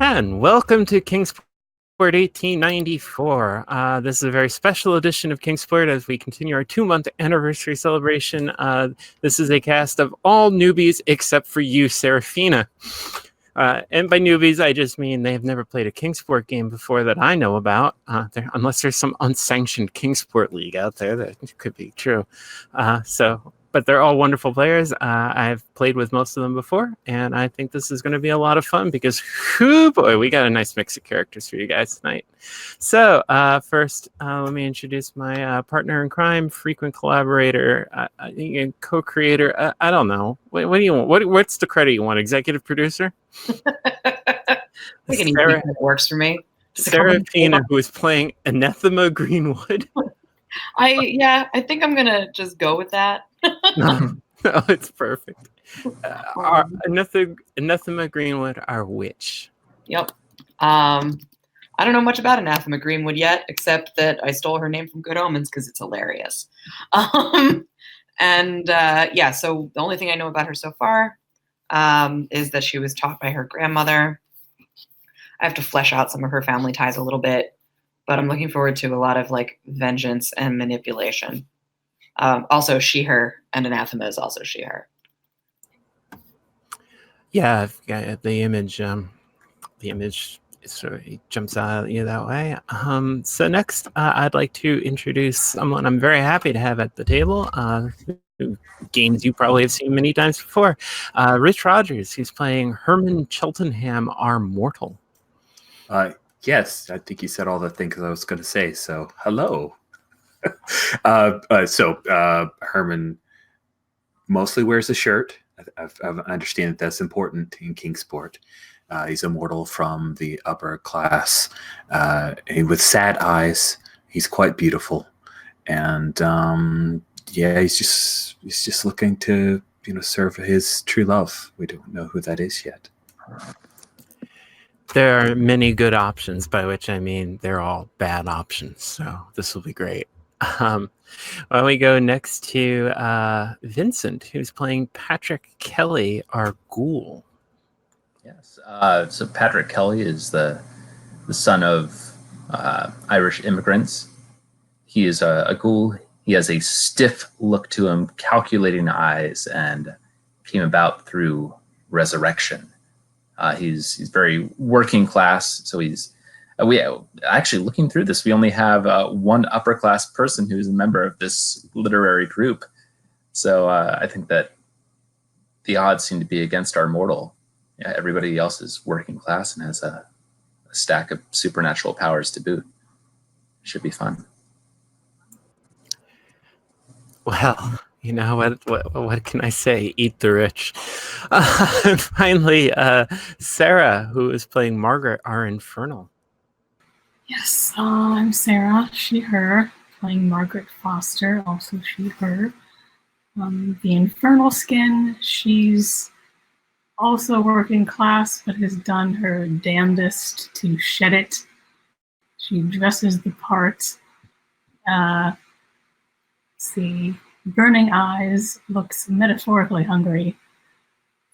And welcome to Kingsport 1894. This is a very special edition of Kingsport as we continue our 2-month anniversary celebration. This is a cast of all newbies except for you, Serafina. And by newbies, I just mean they have never played a Kingsport game before that I know about, unless there's some unsanctioned Kingsport league out there. That could be true. But they're all wonderful players. I've played with most of them before, and I think this is going to be a lot of fun because, whoo boy, we got a nice mix of characters for you guys tonight. So first, let me introduce my partner in crime, frequent collaborator, co-creator. I don't know. What do you want? What's the credit you want? Executive producer? Sarah, works for me. Serafina, who is playing Anathema Greenwood. I think I'm gonna just go with that. No, it's perfect. Anathema Greenwood, our witch. Yep. I don't know much about Anathema Greenwood yet, except that I stole her name from Good Omens because it's hilarious. So the only thing I know about her so far is that she was taught by her grandmother. I have to flesh out some of her family ties a little bit, but I'm looking forward to a lot of vengeance and manipulation. Also she, her, and Anathema is also she, her. Yeah, the image sort of jumps out at you that way. So next, I'd like to introduce someone I'm very happy to have at the table. Games you probably have seen many times before. Rich Rogers, who's playing Herman Cheltenham, our mortal. Yes, I think you said all the things I was going to say. So hello. Herman mostly wears a shirt. I understand that's important in Kingsport. He's immortal from the upper class, with sad eyes. He's quite beautiful, and he's just looking to serve his true love. We don't know who that is yet. There are many good options, by which I mean they're all bad options. So this will be great. Why don't we go next to Vincent, who's playing Patrick Kelly, our ghoul. Yes. So Patrick Kelly is the son of Irish immigrants. He is a ghoul. He has a stiff look to him, calculating eyes, and came about through resurrection. He's very working class, so he's we actually looking through this. We only have one upper class person who's a member of this literary group, so I think that the odds seem to be against our mortal. Yeah, everybody else is working class and has a stack of supernatural powers to boot. Should be fun. Well, you know what can I say? Eat the rich. Finally, Sarah, who is playing Margaret, our infernal. Yes, I'm Sarah, she, her, playing Margaret Foster, also she, her. The infernal skin, she's also working class, but has done her damnedest to shed it. She dresses the part. See, burning eyes, looks metaphorically hungry,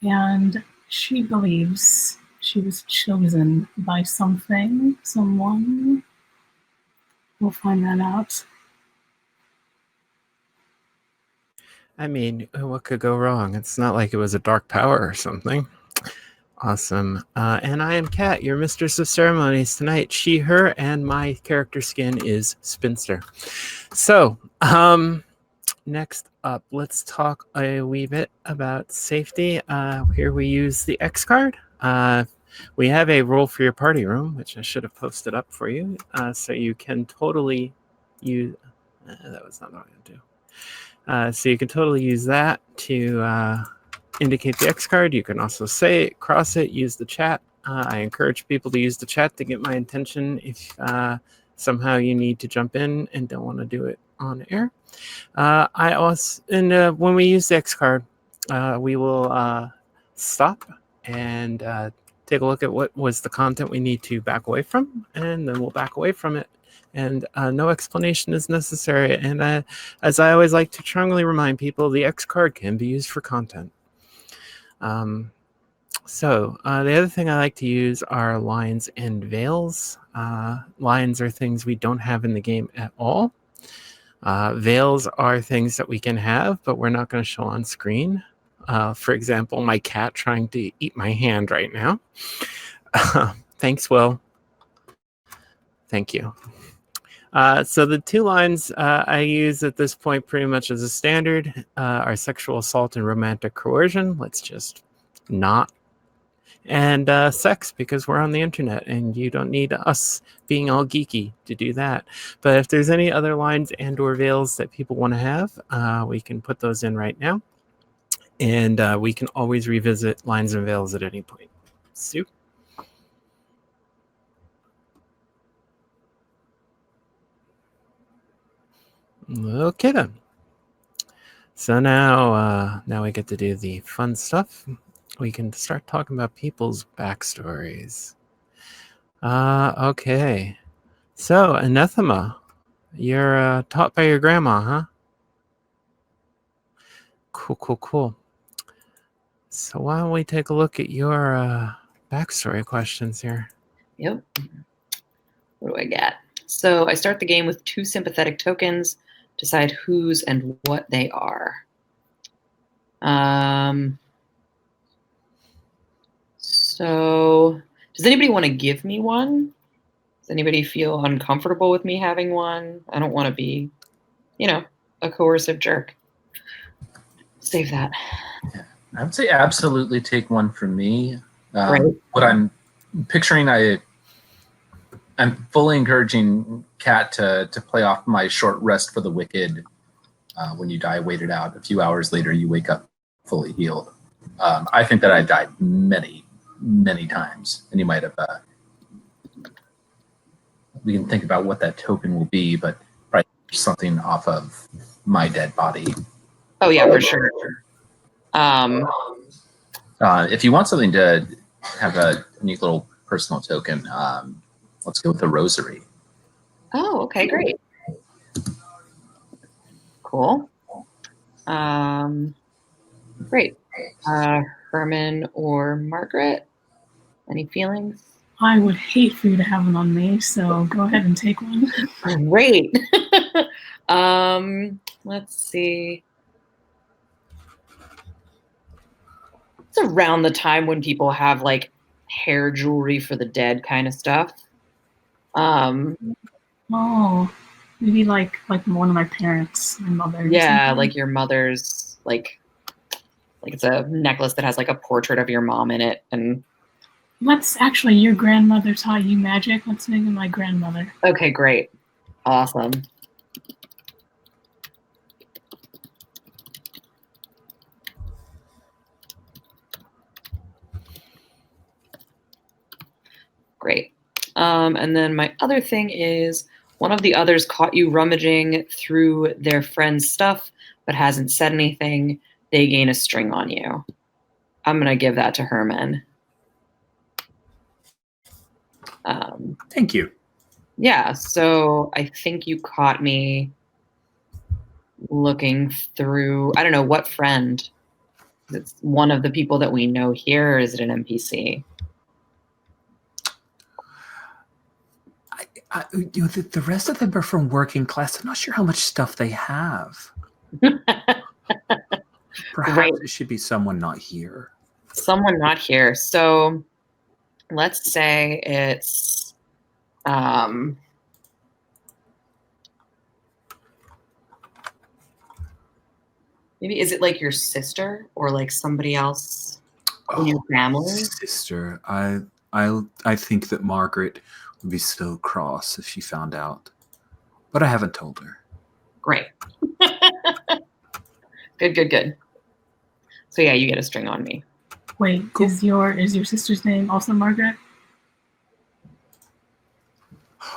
and she believes she was chosen by something, someone. We'll find that out. I mean, what could go wrong? It's not like it was a dark power or something. Awesome. And I am Kat, your mistress of ceremonies tonight. She, her, and my character skin is Spinster. So, next up, let's talk a wee bit about safety. Here we use the X card. We have a roll for your party room, which I should have posted up for you, so you can totally use... that was not what I'm going to do. So you can totally use that to indicate the X card. You can also say it, cross it, use the chat. I encourage people to use the chat to get my attention if somehow you need to jump in and don't want to do it on air. When we use the X card, we will stop and take a look at what was the content we need to back away from, and then we'll back away from it. And no explanation is necessary. And as I always like to strongly remind people, the X card can be used for content. So the other thing I like to use are lines and veils. Lines are things we don't have in the game at all. Veils are things that we can have, but we're not going to show on screen. For example, my cat trying to eat my hand right now. Thanks, Will. Thank you. So the two lines I use at this point pretty much as a standard are sexual assault and romantic coercion. Let's just not. And sex, because we're on the internet and you don't need us being all geeky to do that. But if there's any other lines and or veils that people want to have, we can put those in right now. And we can always revisit lines and veils at any point. Soup. Okay then. So now we get to do the fun stuff. We can start talking about people's backstories. Okay. So, Anathema, you're taught by your grandma, huh? Cool. So why don't we take a look at your backstory questions here? Yep. What do I get? So I start the game with 2 sympathetic tokens. Decide whose and what they are. So does anybody want to give me one? Does anybody feel uncomfortable with me having one? I don't want to be, a coercive jerk. Save that. Yeah, I would say absolutely take one from me. Right. What I'm picturing, I'm fully encouraging Kat to play off my short rest for the wicked. When you die, wait it out. A few hours later, you wake up fully healed. I think that I died many, many times, and you might have. We can think about what that token will be, but probably something off of my dead body. Oh yeah, for sure. If you want something to have a unique little personal token, let's go with the rosary. Oh, okay, great. Cool. Great. Herman or Margaret, any feelings? I would hate for you to have one on me, so go ahead and take one. Great. Let's see. It's around the time when people have like hair jewelry for the dead kind of stuff. Oh, maybe like one of my parents, my mother. Yeah, like your mother's like it's a necklace that has like a portrait of your mom in it. And let's actually, your grandmother taught you magic. Let's make it my grandmother. Okay, great. Awesome. Great. And then my other thing is one of the others caught you rummaging through their friend's stuff but hasn't said anything. They gain a string on you. I'm going to give that to Herman. Thank you. Yeah, so I think you caught me looking through, I don't know, what friend? Is it one of the people that we know here, or is it an NPC? The rest of them are from working class. I'm not sure how much stuff they have. Perhaps Right. it should be someone not here. Someone not here. So let's say it's maybe, is it like your sister or like somebody else in your family? Sister. I think that Margaret would be so cross if she found out. But I haven't told her. Great. Good. So yeah, you get a string on me. Wait, cool. Is your sister's name also Margaret?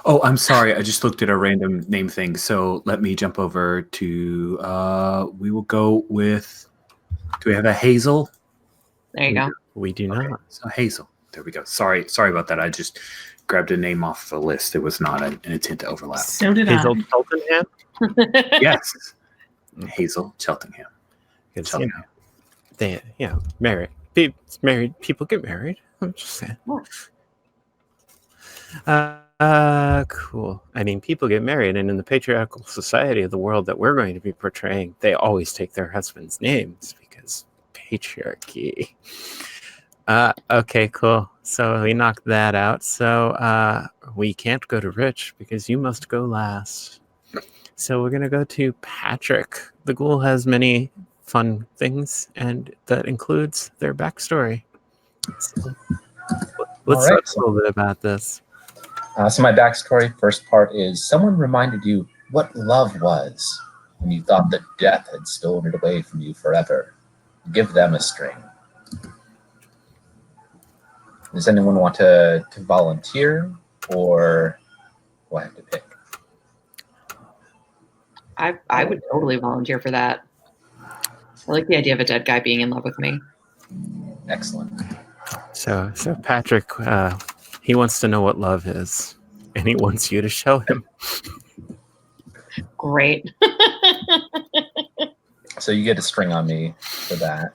Oh, I'm sorry. I just looked at a random name thing. So let me jump over to, we will go with, do we have a Hazel? There you go. We do not. Okay, so Hazel. There we go. Sorry about that. I just grabbed a name off the list. It was not an intent to overlap. So did Hazel Cheltenham? Yes. Hazel Cheltenham. Cheltenham. Married. married people get married. I'm just saying. Cool. I mean, people get married, and in the patriarchal society of the world that we're going to be portraying, they always take their husband's names because patriarchy. Okay, cool. So we knocked that out. So we can't go to Rich because you must go last. So we're gonna go to Patrick. The ghoul has many fun things, and that includes their backstory. So let's All right. talk a little bit about this. So my backstory, first part is someone reminded you what love was when you thought that death had stolen it away from you forever. Give them a string. Does anyone want to volunteer, or do I have to pick? I would totally volunteer for that. I like the idea of a dead guy being in love with me. Excellent. So Patrick, he wants to know what love is, and he wants you to show him. Great. So you get a string on me for that.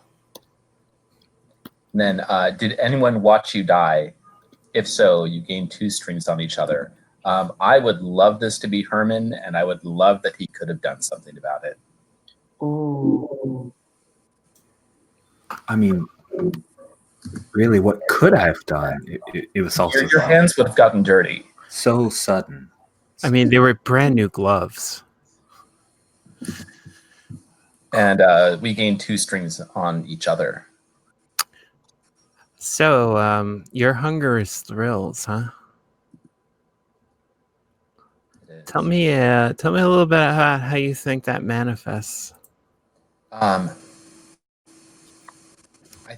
And then, did anyone watch you die? If so, you gain 2 strings on each other. I would love this to be Herman, and I would love that he could have done something about it. Ooh. I mean, really, what could I have done? It was also Your hands would have gotten dirty. so sudden. I mean, they were brand new gloves. And we gained 2 strings on each other. So your hunger is thrills, huh? Tell me a little bit about how you think that manifests. I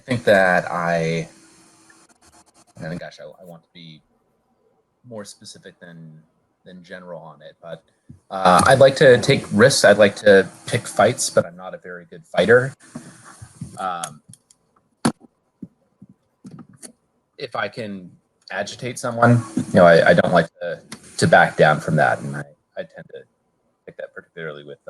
think that I want to be more specific than general on it, but I'd like to take risks. I'd like to pick fights, but I'm not a very good fighter. If I can agitate someone, I don't like to back down from that, and I tend to pick that particularly with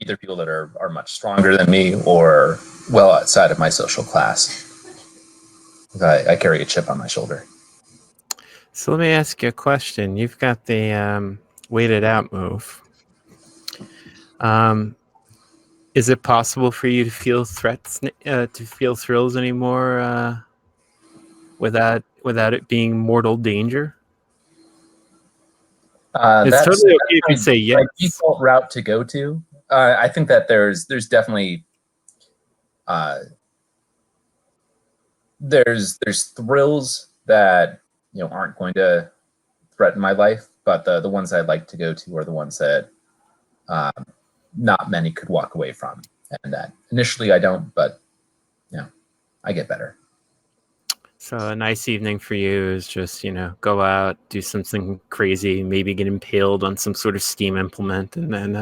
either people that are much stronger than me or well outside of my social class. I carry a chip on my shoulder. So let me ask you a question. You've got the waited out move. Is it possible for you to feel threats, to feel thrills anymore without it being mortal danger? It's That's totally okay if you say yes. my default route to go to. I think that there's definitely there's thrills that aren't going to threaten my life, but the ones I'd like to go to are the ones that not many could walk away from, and that initially I don't, but I get better. So a nice evening for you is just, go out, do something crazy, maybe get impaled on some sort of steam implement, and then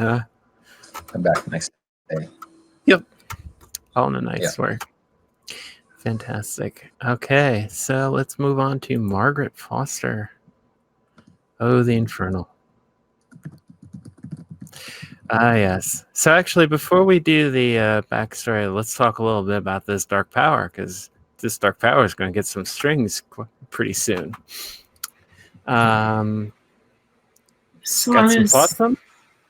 come back the next day. Yep. All in a nice way. Fantastic. Okay, so let's move on to Margaret Foster. Oh, the Infernal. Yes. So actually, before we do the backstory, let's talk a little bit about this dark power, because this dark power is going to get some strings pretty soon. So got some thoughts on?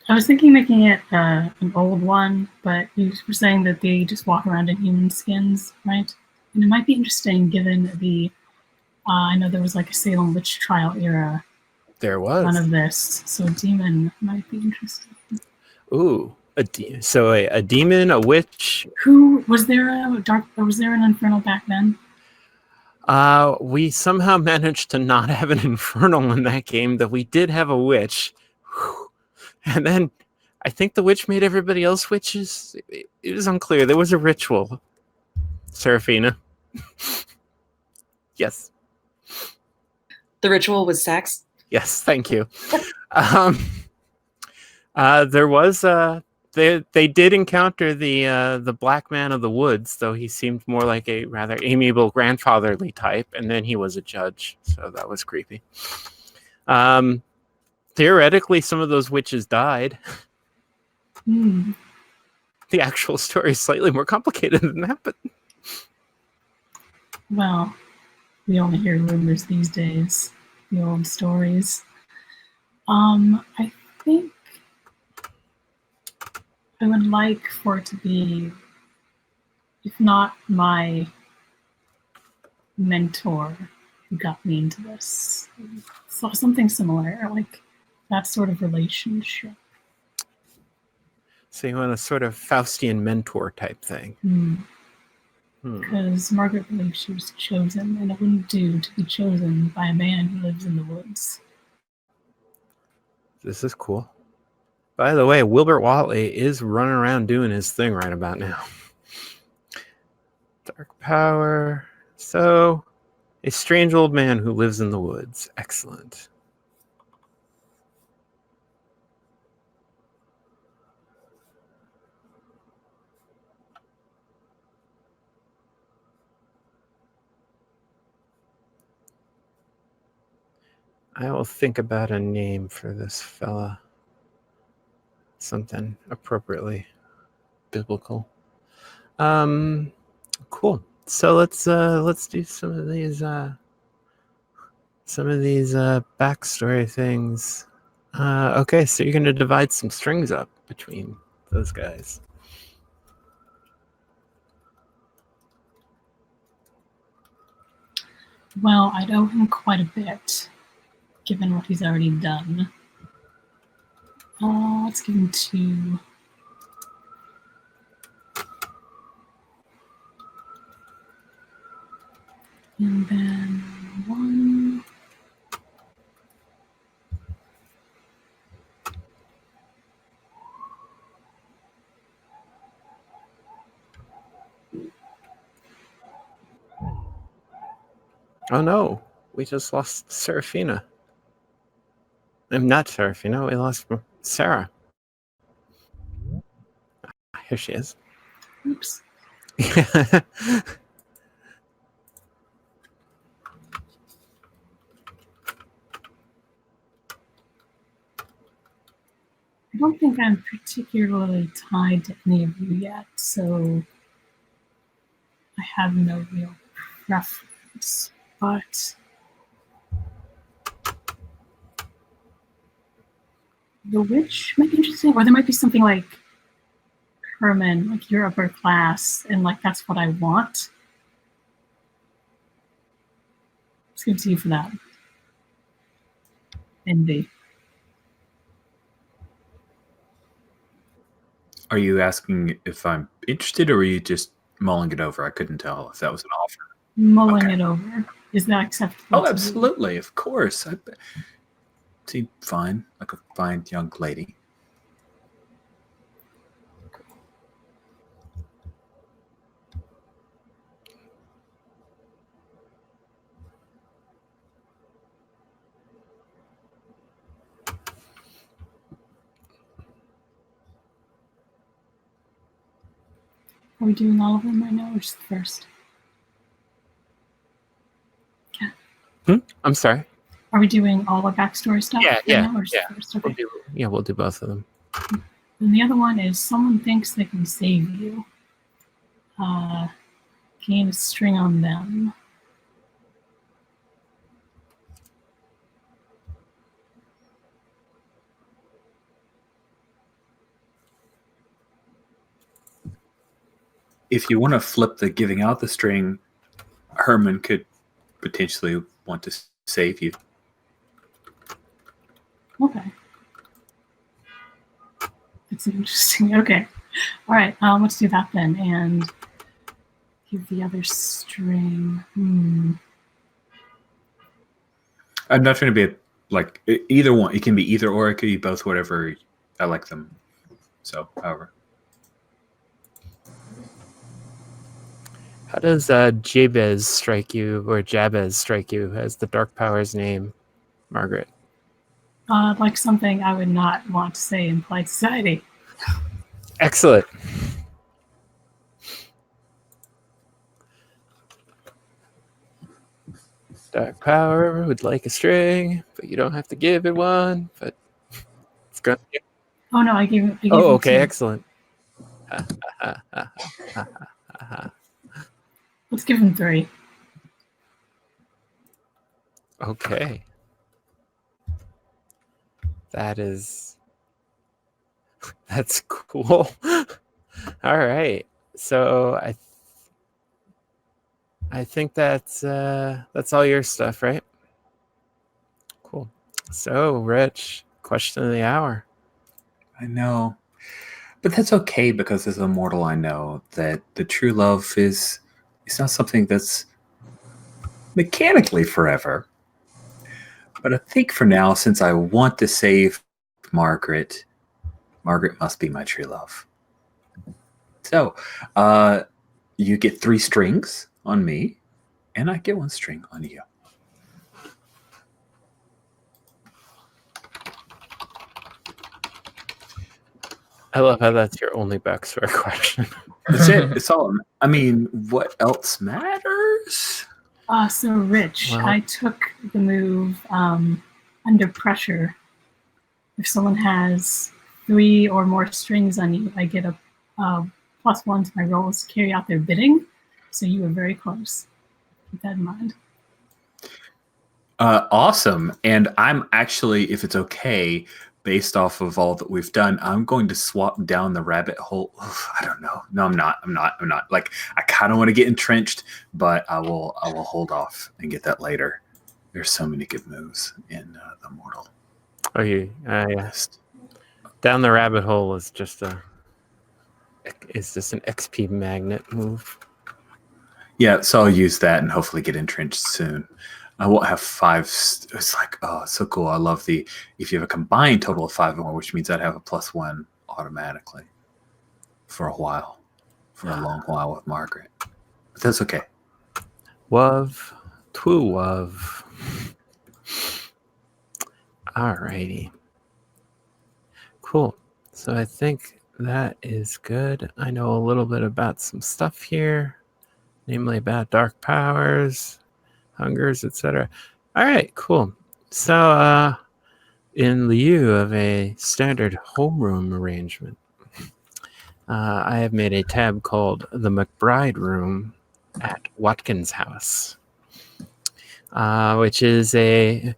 I was thinking making it an old one, but you were saying that they just walk around in human skins, right? And it might be interesting given the, I know there was like a Salem witch trial era. There was. One of this, so a demon might be interesting. Ooh, a demon, a witch. Who was there was there an infernal back then? We somehow managed to not have an infernal in that game, though we did have a witch. And then I think the witch made everybody else witches. It was unclear. There was a ritual. Seraphina. Yes. The ritual was sex? Yes, thank you. There was they did encounter the black man of the woods, though he seemed more like a rather amiable grandfatherly type, and then he was a judge, so that was creepy. Theoretically, some of those witches died. The actual story is slightly more complicated than that, but Well, we only hear rumors these days, the old stories. I think I would like for it to be, if not my mentor who got me into this, so something similar, like that sort of relationship. So you want a sort of Faustian mentor type thing. Because Margaret believes she was chosen, and it wouldn't do to be chosen by a man who lives in the woods. This is cool. By the way, Wilbert Watley is running around doing his thing right about now. Dark power. So, a strange old man who lives in the woods. Excellent. I will think about a name for this fella. Something appropriately biblical. Cool. So let's do some of these backstory things. Okay, so you're gonna divide some strings up between those guys. Well, I'd owe him quite a bit, given what he's already done. Let's give him 2. And then 1. Oh no, we just lost Serafina. I'm not Serafina, we lost Sarah. Here she is. Oops. I don't think I'm particularly tied to any of you yet, so I have no real preference. But the witch might be interesting, or there might be something like Herman, like you're upper class, and like that's what I want. Let's give it to you for that. Envy. Are you asking if I'm interested, or are you just mulling it over? I couldn't tell if that was an offer. Mulling Okay. it over. Is that acceptable? Oh, absolutely. Of course. I seem fine, like a fine young lady. Are we doing all of them right now, or just the first? I'm sorry. Are we doing all our backstory stuff? Yeah, right now, or just the first? Okay. We'll do both of them. And the other one is someone thinks they can save you. Gain a string on them. If you want to flip the giving out the string, Herman could potentially want to save you. Okay. It's interesting. Okay. All right. Let's do that then, and give the other string. I'm not trying to be like either one. It can be either or. It could be both. Whatever. I like them. So, however. How does Jabez strike you, or Jabez strike you as the Dark Power's name, Margaret? Like something I would not want to say in polite society. Excellent. Dark Power would like a string, but you don't have to give it one. But it's gonna. Oh no, I gave it. Oh, okay, 2. excellent. Let's give him 3. Okay. That's cool. All right. So I think that's all your stuff, right? Cool. So, Rich, question of the hour. I know. But that's okay, because as a mortal, I know that the true love is not something that's mechanically forever. But I think for now, since I want to save Margaret, Margaret must be my true love. So, you get 3 strings on me, and I get 1 string on you. I love how that's your only backstory question. That's it. It's all. I mean, what else matters? So Rich, Well- I took the move under pressure. If someone has 3 or more strings on you, I get a +1 to my rolls to carry out their bidding. So you were very close. Keep that in mind. Awesome. And I'm actually, if it's okay, based off of all that we've done, I'm going to swap down the rabbit hole. I don't know. No, I'm not. Like, I kind of want to get entrenched, but I will hold off and get that later. There's so many good moves in the Mortal Oh, you? Yeah. list. Down the rabbit hole is just an XP magnet move. Yeah, so I'll use that and hopefully get entrenched soon. I won't have 5. It's like, oh, it's so cool. I love if you have a combined total of 5 or more, which means I'd have a +1 automatically for a while, for a long while with Margaret. But that's okay. Love, true love. Alrighty. Cool. So I think that is good. I know a little bit about some stuff here, namely about dark powers, hungers, etc. All right, cool. So, in lieu of a standard homeroom arrangement, I have made a tab called the McBride Room at Watkins House, which is a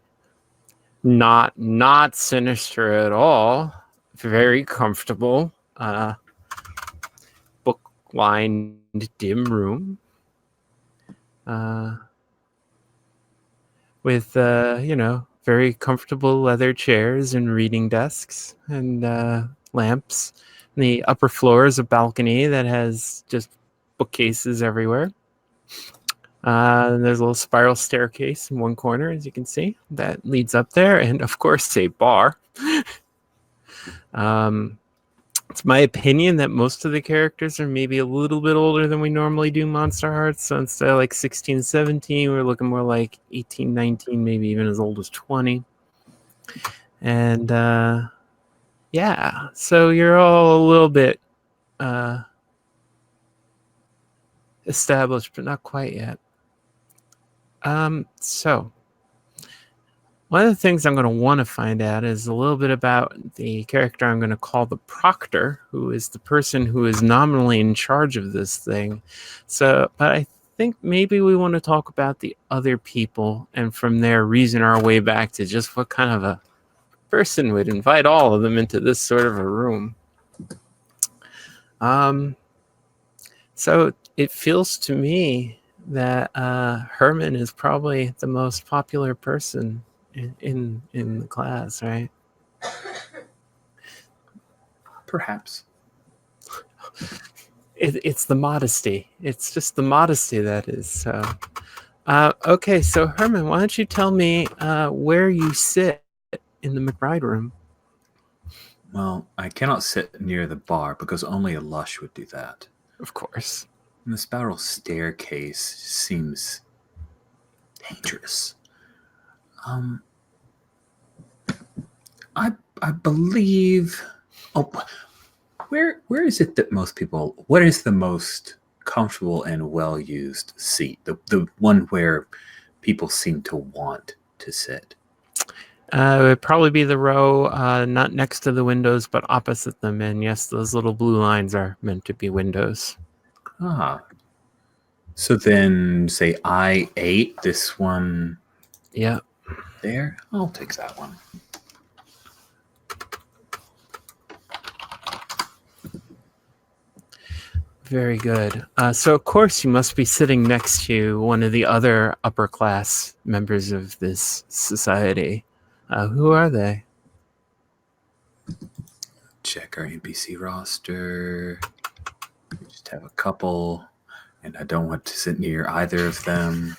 not sinister at all, very comfortable, book-lined dim room. With very comfortable leather chairs and reading desks and lamps. And the upper floor is a balcony that has just bookcases everywhere. And there's a little spiral staircase in one corner, as you can see, that leads up there, and of course a bar. It's my opinion that most of the characters are maybe a little bit older than we normally do Monsterhearts. So instead of like 16, 17, we're looking more like 18, 19, maybe even as old as 20. And yeah, so you're all a little bit established, but not quite yet. So one of the things I'm going to want to find out is a little bit about the character I'm going to call the Proctor, who is the person who is nominally in charge of this thing. So, but I think maybe we want to talk about the other people, and from there reason our way back to just what kind of a person would invite all of them into this sort of a room. So it feels to me that Herman is probably the most popular person in the class, right? Perhaps. It's the modesty. It's just the modesty that is. So, okay. So Herman, why don't you tell me where you sit in the McBride Room? Well, I cannot sit near the bar because only a lush would do that. Of course. And the spiral staircase seems dangerous. I believe. Oh, where is it that most people? What is the most comfortable and well used seat? The one where people seem to want to sit. It would probably be the row not next to the windows, but opposite them. And yes, those little blue lines are meant to be windows. Ah. So then, say I8, this one. Yeah. there. I'll take that one. Very good. So, of course, you must be sitting next to one of the other upper class members of this society. Who are they? Check our NPC roster. We just have a couple, and I don't want to sit near either of them.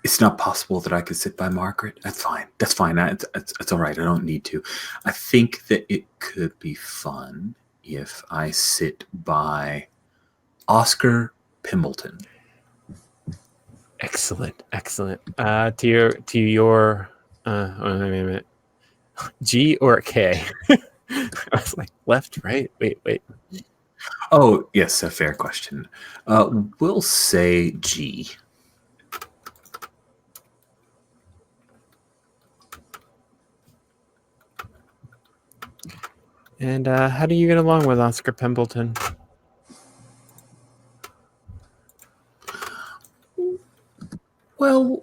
It's not possible that I could sit by Margaret. That's fine. That's fine. It's all right. I don't need to. I think that it could be fun if I sit by Oscar Pimbleton. Excellent, excellent. To your wait a minute. G or K? I was like, left, right? Wait. Oh, yes, a fair question. We'll say G. And how do you get along with Oscar Pimbleton? Well,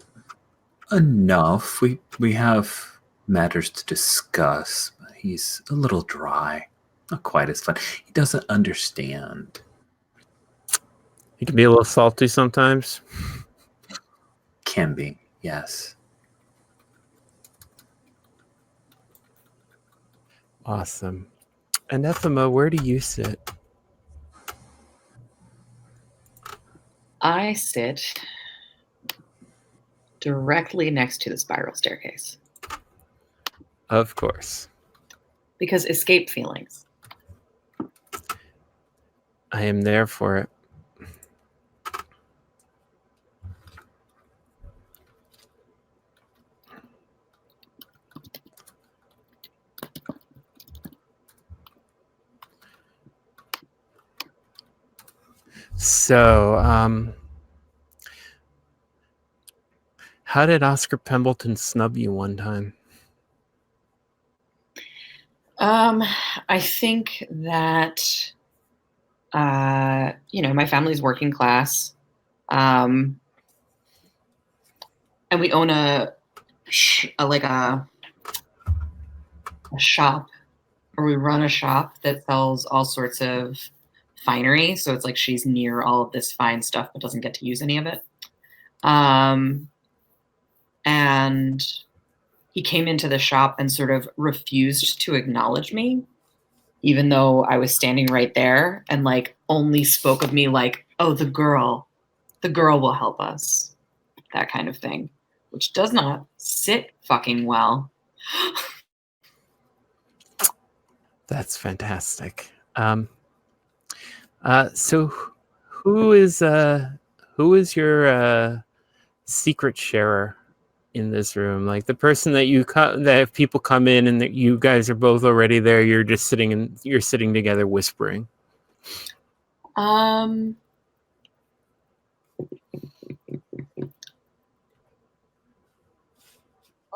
enough. We have matters to discuss. He's a little dry. Not quite as fun. He doesn't understand. He can be a little salty sometimes. Can be, yes. Awesome. Anathema, where do you sit? I sit directly next to the spiral staircase Of course. because escape feelings. I am there for it. So, how did Oscar Pimbleton snub you one time? I think that my family's working class, and we own a shop, or we run a shop that sells all sorts of finery. So it's like she's near all of this fine stuff, but doesn't get to use any of it. And he came into the shop and sort of refused to acknowledge me, even though I was standing right there, and like only spoke of me like, oh, the girl will help us, that kind of thing, which does not sit fucking well. That's fantastic. So who is your secret sharer in this room? Like the person that that if people come in and that you guys are both already there, you're just sitting together whispering.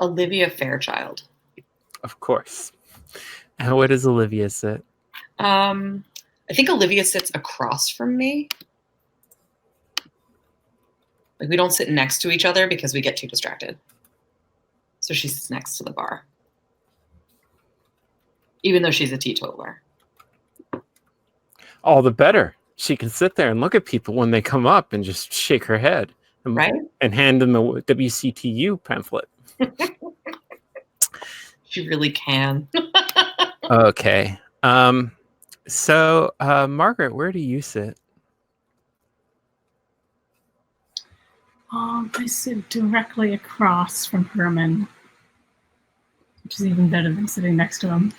Olivia Fairchild. Of course. And where does Olivia sit? I think Olivia sits across from me. Like we don't sit next to each other because we get too distracted. So she sits next to the bar, even though she's a teetotaler. All the better. She can sit there and look at people when they come up and just shake her head and hand them the WCTU pamphlet. She really can. Okay. So, Margaret, where do you sit? I sit directly across from Herman, which is even better than sitting next to him.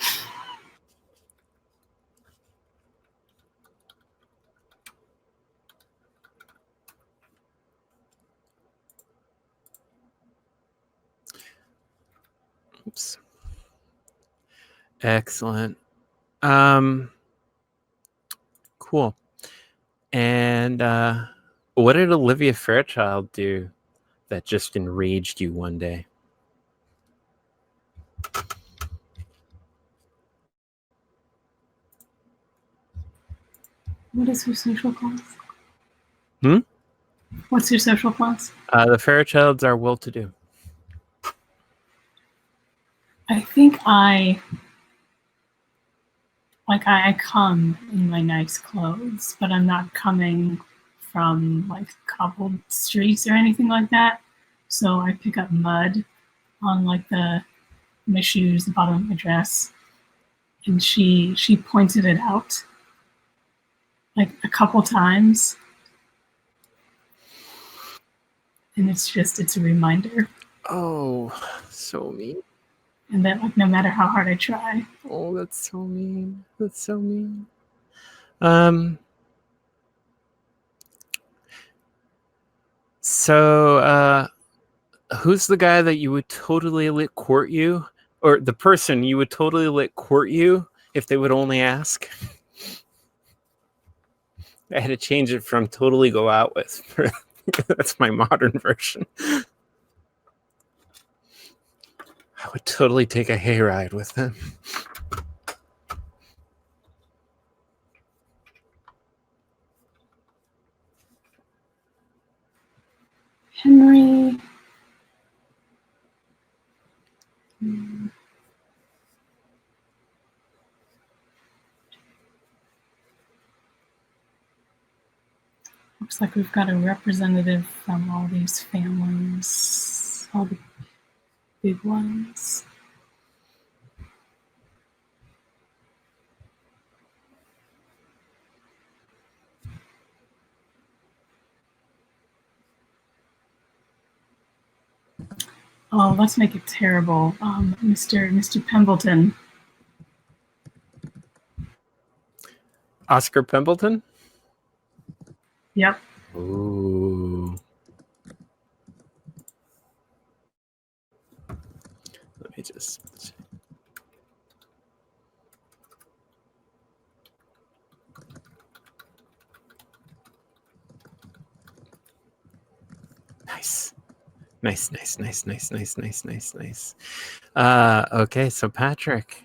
Oops. Excellent. Cool. And what did Olivia Fairchild do that just enraged you one day? What is her social class? What's your social class? The Fairchilds are well-to-do. I think I come in my nice clothes, but I'm not coming from like cobbled streets or anything like that. So I pick up mud on like my shoes, the bottom of my dress, and she pointed it out like a couple times, and it's a reminder. Oh, so mean. And that like no matter how hard I try. Oh, that's so mean. That's so mean. So, who's the guy that you would totally let court you? Or the person you would totally let court you if they would only ask? I had to change it from totally go out with. That's my modern version. I would totally take a hayride with them. Henry. Looks like we've got a representative from all these families, all the big ones. Oh, let's make it terrible. Mr. Pembleton. Oscar Pembleton? Yep. Ooh. Let me just... Nice. Nice. Okay, so Patrick,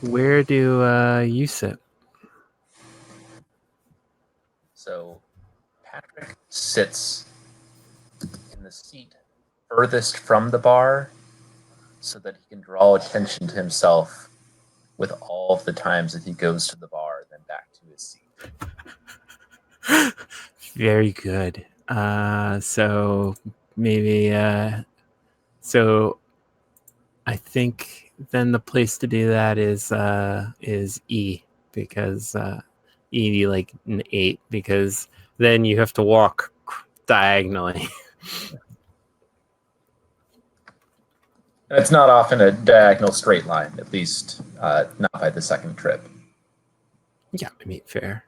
where do you sit? So Patrick sits in the seat furthest from the bar so that he can draw attention to himself with all of the times that he goes to the bar and then back to his seat. Very good. So maybe so I think then the place to do that is E, because E like an 8, because then you have to walk diagonally. It's not often a diagonal straight line, at least not by the second trip. Yeah, I mean, fair.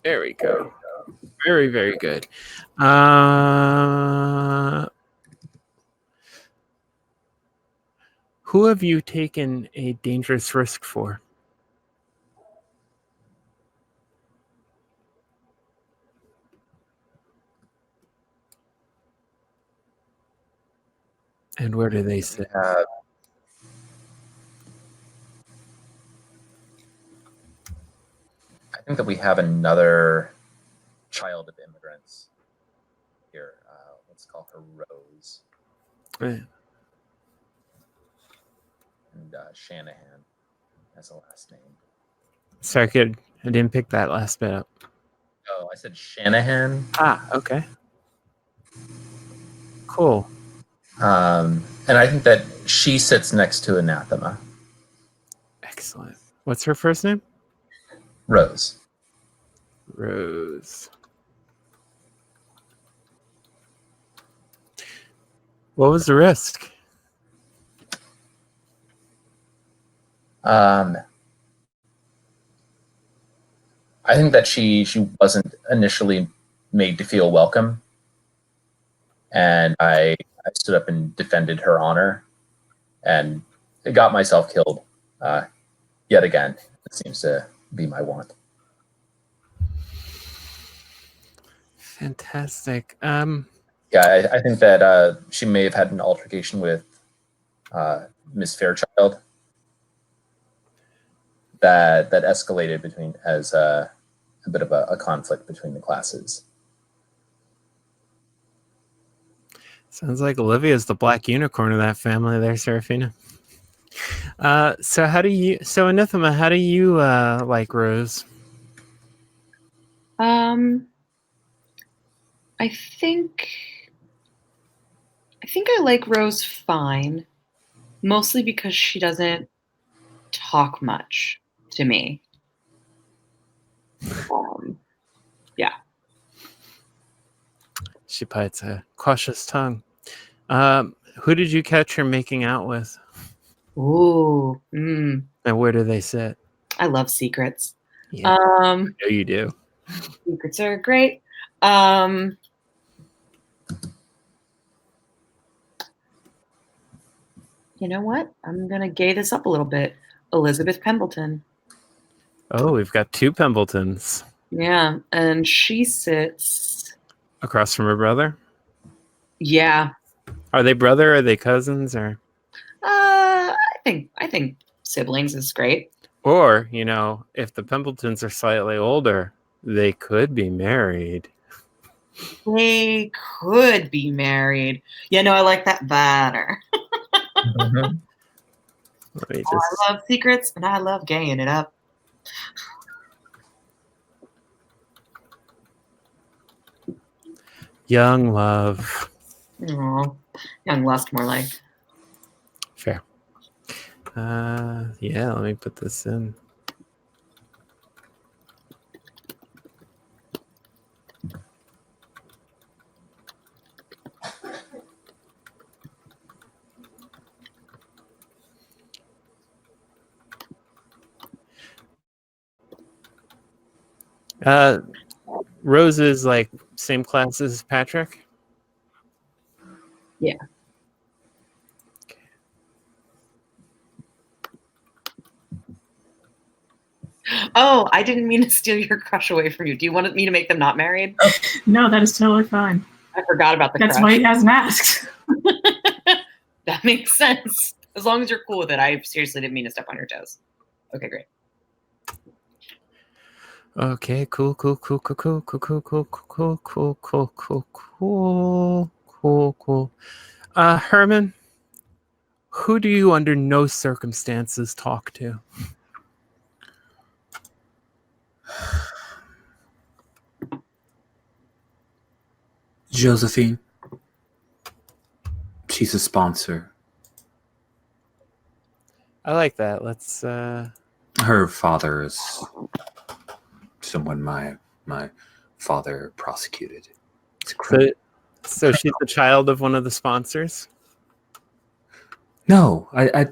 There we go. Very, very good. Who have you taken a dangerous risk for? And where do they sit? I think that we have another child of immigrants here. Let's call her Rose. Yeah. And Shanahan as a last name. Sorry, I didn't pick that last bit up. Oh, I said Shanahan. Ah, okay. Cool. And I think that she sits next to Anathema. Excellent. What's her first name? Rose. Rose. What was the risk? I think that she wasn't initially made to feel welcome, and I stood up and defended her honor, and got myself killed yet again. It seems to be my want. Fantastic. Yeah, I think that she may have had an altercation with Miss Fairchild. That escalated between as a bit of a conflict between the classes. Sounds like Olivia's the black unicorn of that family there, Serafina. So Anathema, how do you like Rose? I think I like Rose fine, mostly because she doesn't talk much to me. Yeah. She bites a cautious tongue. Who did you catch her making out with? Ooh. And where do they sit? I love secrets. Yeah, I know you do. Secrets are great. You know what? I'm going to gay this up a little bit. Elizabeth Pembleton. Oh, we've got two Pembletons. Yeah, and she sits across from her brother. Yeah. Are they brother? Are they cousins? Or I think siblings is great. or if the Pembletons are slightly older, they could be married. They could be married. Yeah, no, I like that better. Mm-hmm. I love secrets and I love gaying it up. Young love. Oh, young lust, more like. Fair. Yeah, let me put this in. Rose is like same class as Patrick? Yeah. Oh, I didn't mean to steal your crush away from you. Do you want me to make them not married? No, that is totally fine. I forgot about the That's crush. why he hasn't asked. That makes sense. As long as you're cool with it. I seriously didn't mean to step on your toes. Okay, great. Okay, cool. Herman, who do you under no circumstances talk to? Josephine. She's a sponsor. I like that. Let's Her father is someone my father prosecuted. It's a criminal. So she's the child of one of the sponsors? No, I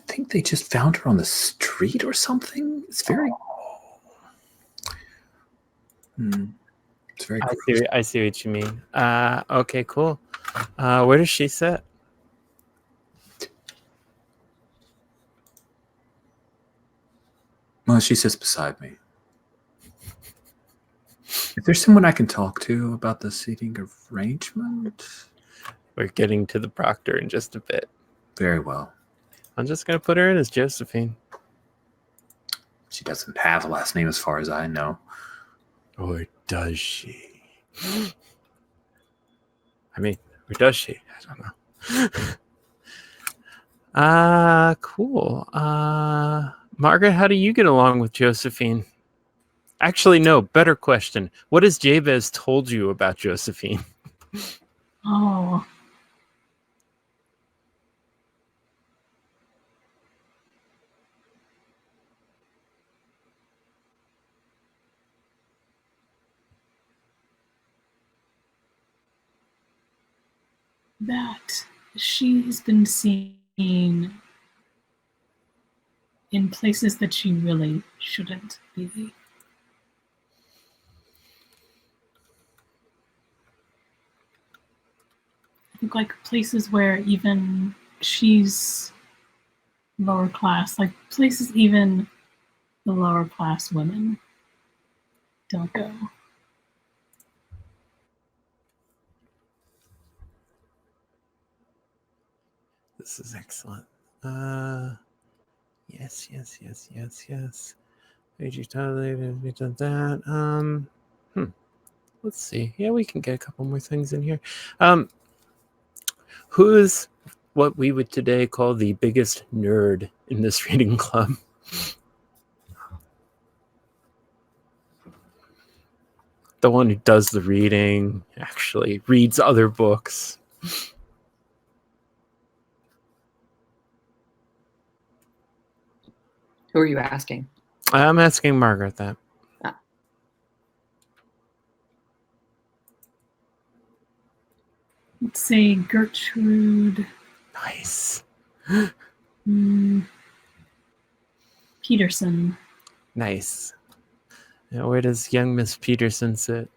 think they just found her on the street or something. It's very it's very I see what you mean. Okay, cool. Where does she sit? Well, she sits beside me. If there's someone I can talk to about the seating arrangement. We're getting to the proctor in just a bit. Very well. I'm just going to put her in as Josephine. She doesn't have a last name as far as I know. Or does she? I mean, or does she? I don't know. Cool. Margaret, how do you get along with Josephine? Actually, no, better question. What has Jabez told you about Josephine? Oh. That she's been seen in places that she really shouldn't be. I think like places where even she's lower class, like places even the lower class women don't go. This is excellent. Yes. Did you totally we done that? Let's see. Yeah, we can get a couple more things in here. Who is what we would today call the biggest nerd in this reading club? The one who does the reading, actually reads other books. Who are you asking? I'm asking Margaret that. Let's say Gertrude Nice. Peterson. Nice. Now, where does young Miss Peterson sit?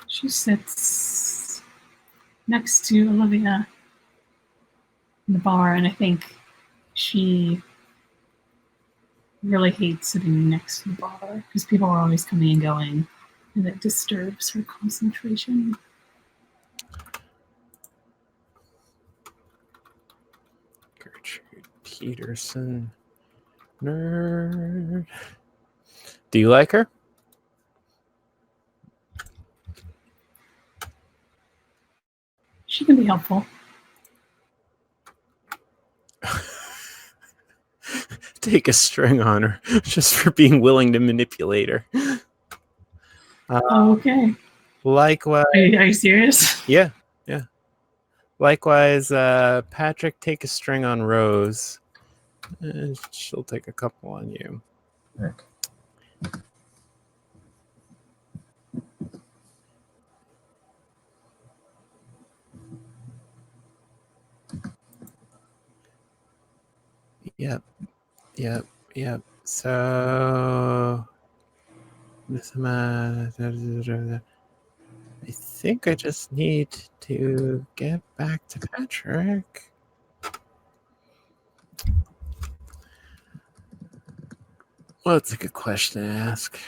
She sits next to Olivia in the bar, and I think she really hates sitting next to the bar because people are always coming and going, and it disturbs her concentration. Gertrude Peterson. Nerd. Do you like her? She can be helpful. Take a string on her just for being willing to manipulate her. Okay. Likewise. Are you serious? Yeah. Likewise, Patrick, take a string on Rose. She'll take a couple on you. Okay. Yep. So, I think I just need to get back to Patrick. Well, that's a good question to ask.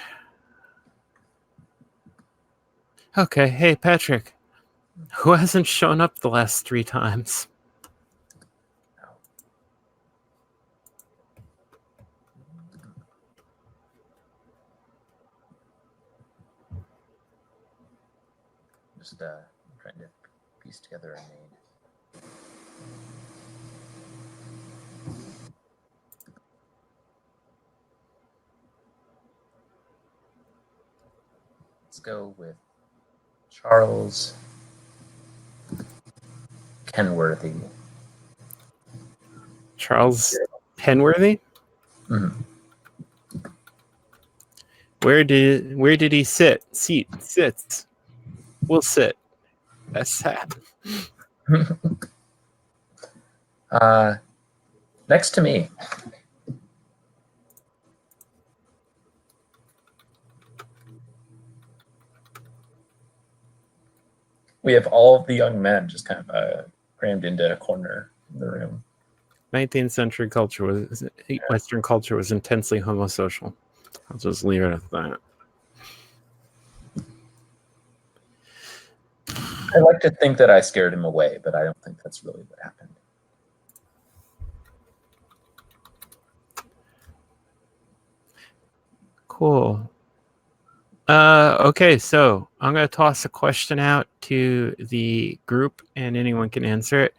Okay, hey, Patrick. Who hasn't shown up the last 3 times? Just trying to piece together a name. Let's go with Charles Kenworthy. Charles Penworthy? Mm-hmm. Where did he sit? Sits. We'll sit. That's that. Next to me. We have all of the young men just kind of crammed into a corner of the room. 19th century culture was Western culture was intensely homosocial. I'll just leave it at that. I like to think that I scared him away, but I don't think that's really what happened. Cool. Okay, so I'm going to toss a question out to the group, and anyone can answer it.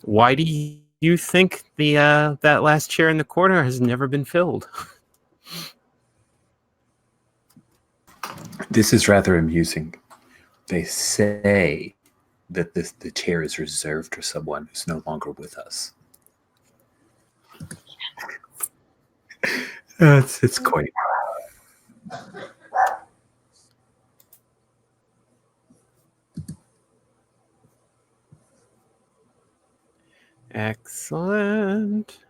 Why do you think the that last chair in the corner has never been filled? This is rather amusing. They say that the chair is reserved for someone who's no longer with us. It's quite. Excellent.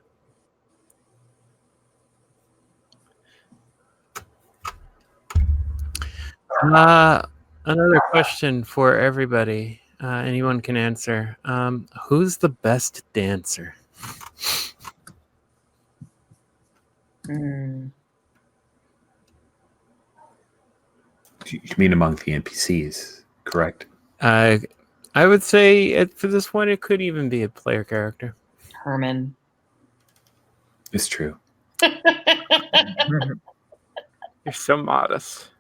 Another question for everybody. Anyone can answer. Who's the best dancer? You mean among the NPCs, correct? I would say for this one, it could even be a player character. Herman. It's true. You're so modest.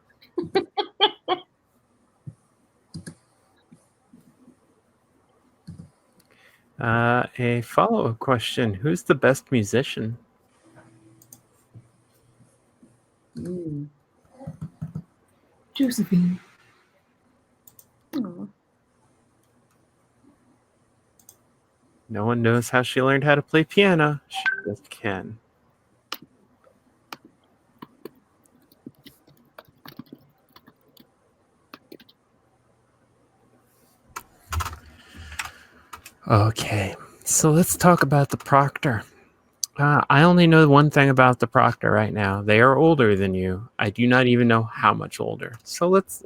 A follow-up question. Who's the best musician? Josephine. Aw. No one knows how she learned how to play piano. She just can. Okay, so let's talk about the proctor. I only know one thing about the proctor right now. They are older than you. I do not even know how much older. So let's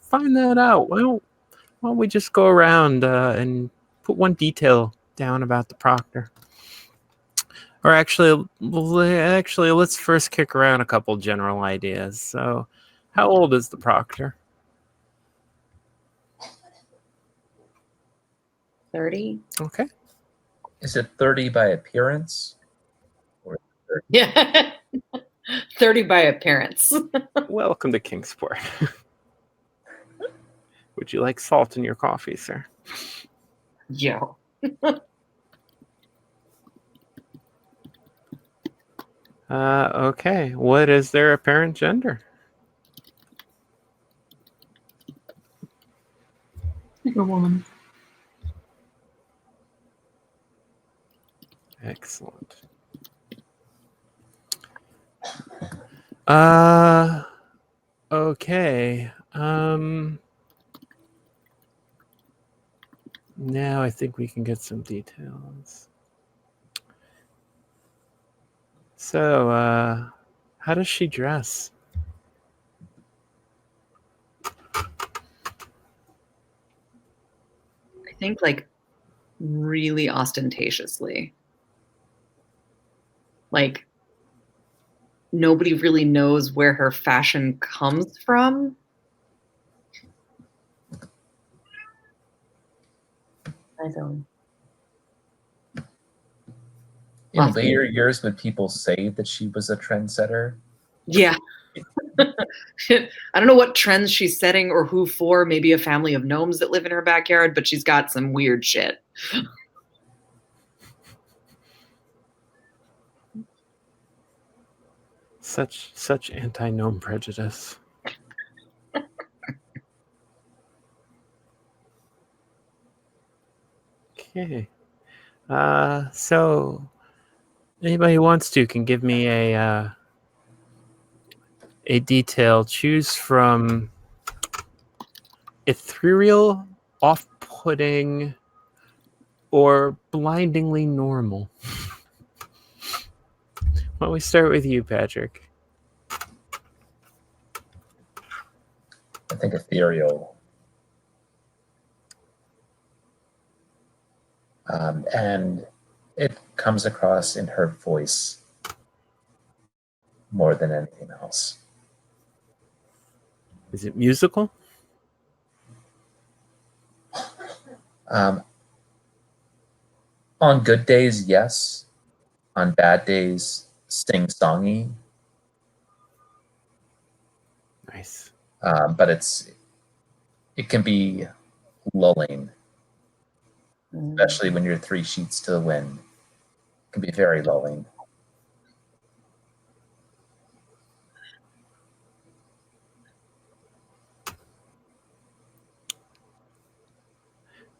find that out. Why don't we just go around and put one detail down about the proctor? Or actually, let's first kick around a couple general ideas. So, how old is the proctor? 30? Okay. Is it 30 by appearance? Or 30? Yeah. 30 by appearance. Welcome to Kingsport. Would you like salt in your coffee, sir? Yo. Okay. What is their apparent gender? Like a woman. Excellent. Okay. Now I think we can get some details. So, how does she dress? I think like really ostentatiously. Like nobody really knows where her fashion comes from. I don't. In later years, would people say that she was a trendsetter? Yeah. I don't know what trends she's setting or who for. Maybe a family of gnomes that live in her backyard, but she's got some weird shit. Such anti-gnome prejudice. Okay. So anybody who wants to can give me a detail. Choose from ethereal, off-putting, or blindingly normal. Why don't we start with you, Patrick? I think ethereal. And it comes across in her voice more than anything else. Is it musical? On good days, yes. On bad days, sing-songy. Nice. But it can be lulling, especially when you're 3 sheets to the wind. It can be very lulling.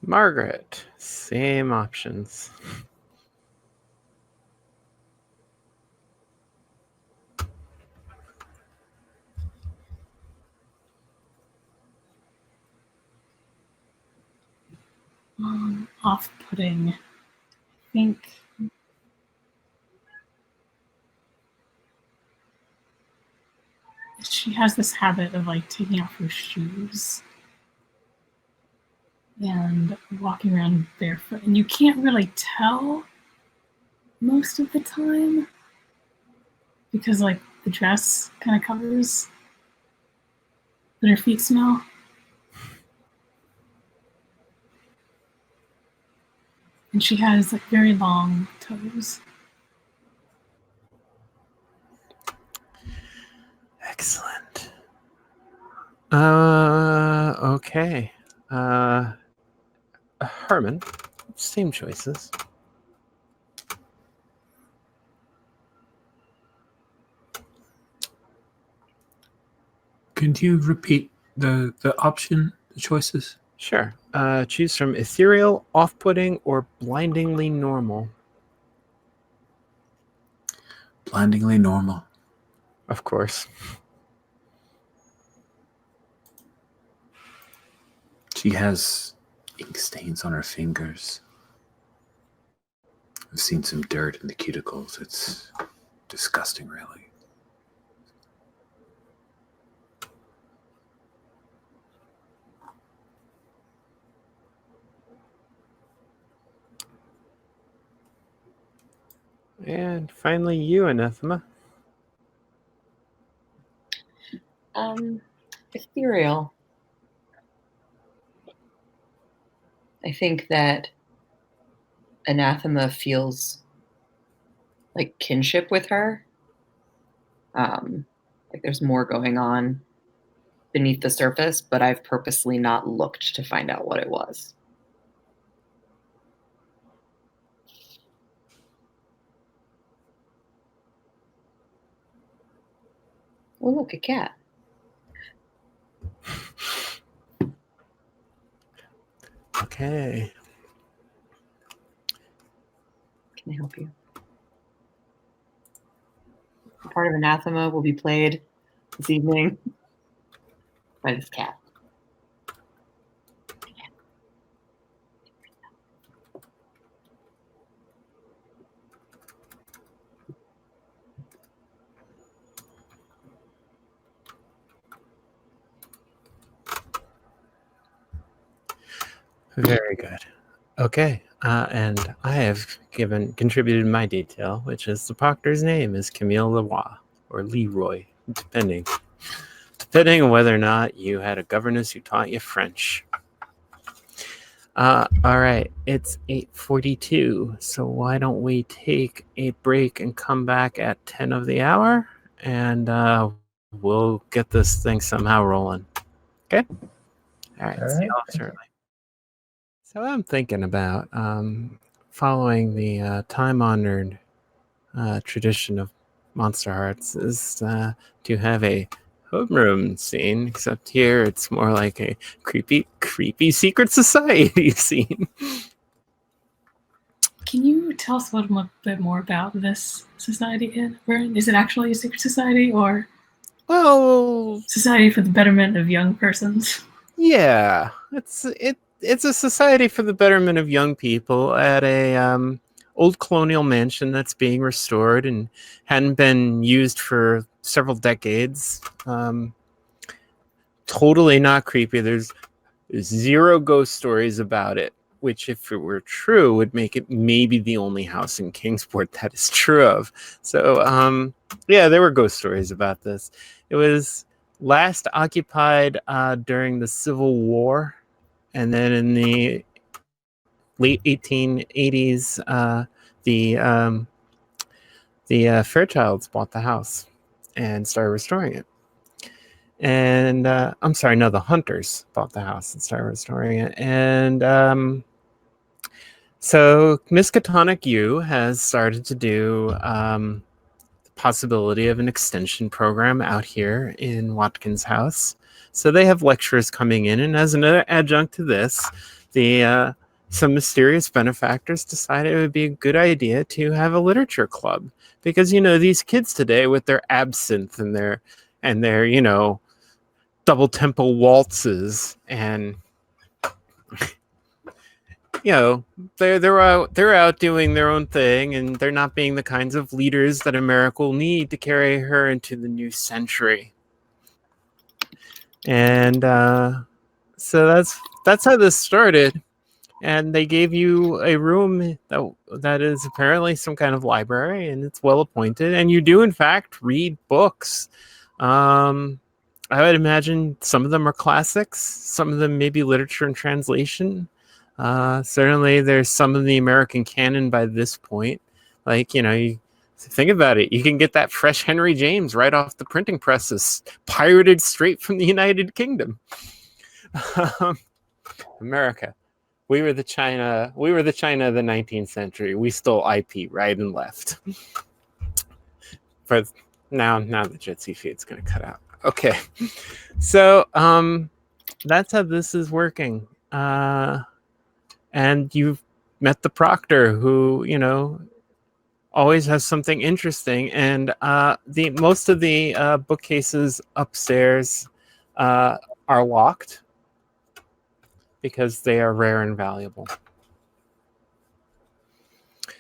Margaret, same options. Off-putting. I think she has this habit of like taking off her shoes and walking around barefoot, and you can't really tell most of the time because like the dress kind of covers, but her feet smell. And she has like very long toes. Excellent. Okay. Herman, same choices. Could you repeat the option, the choices? Sure. Choose from ethereal, off-putting, or blindingly normal. Blindingly normal. Of course. She has ink stains on her fingers. I've seen some dirt in the cuticles. It's disgusting, really. And finally, you, Anathema. Ethereal. I think that Anathema feels like kinship with her. Like there's more going on beneath the surface, but I've purposely not looked to find out what it was. Oh, look, a cat. Okay. Can I help you? Part of Anathema will be played this evening by this cat. Very good. Okay. And I have contributed my detail, which is the proctor's name is Camille Leroy or Leroy, depending on whether or not you had a governess who taught you French. All right, it's 8:42, so why don't we take a break and come back at 10 of the hour, and we'll get this thing somehow rolling. Okay? All right, see y'all shortly. So I'm thinking about following the time-honored tradition of Monsterhearts is to have a homeroom scene, except here it's more like a creepy secret society scene. Can you tell us a little bit more about this society? Is it actually a secret society or society for the betterment of young persons? Yeah, it's a society for the betterment of young people at a old colonial mansion that's being restored and hadn't been used for several decades. Totally not creepy. There's zero ghost stories about it, which, if it were true, would make it maybe the only house in Kingsport that is true of. So, yeah, there were ghost stories about this. It was last occupied during the Civil War, and then in the late 1880s, the Fairchilds bought the house and started restoring it. And I'm sorry, no, the Hunters bought the house and started restoring it. And so Miskatonic U has started to do the possibility of an extension program out here in Watkins House. So they have lecturers coming in, and as another adjunct to this, some mysterious benefactors decided it would be a good idea to have a literature club, because these kids today with their absinthe and their double tempo waltzes and they're out doing their own thing, and they're not being the kinds of leaders that America will need to carry her into the new century. And so that's how this started. And they gave you a room that is apparently some kind of library, and it's well appointed, and you do in fact read books. I would imagine some of them are classics, some of them maybe literature and translation. Certainly, there's some of the American canon by this point. Like, you think about it. You can get that fresh Henry James right off the printing presses, pirated straight from the United Kingdom. America. We were the China of the 19th century. We stole IP right and left. But now the Jitsi feed's going to cut out. Okay. So that's how this is working. And you've met the proctor who, always has something interesting. And the most of the bookcases upstairs are locked because they are rare and valuable.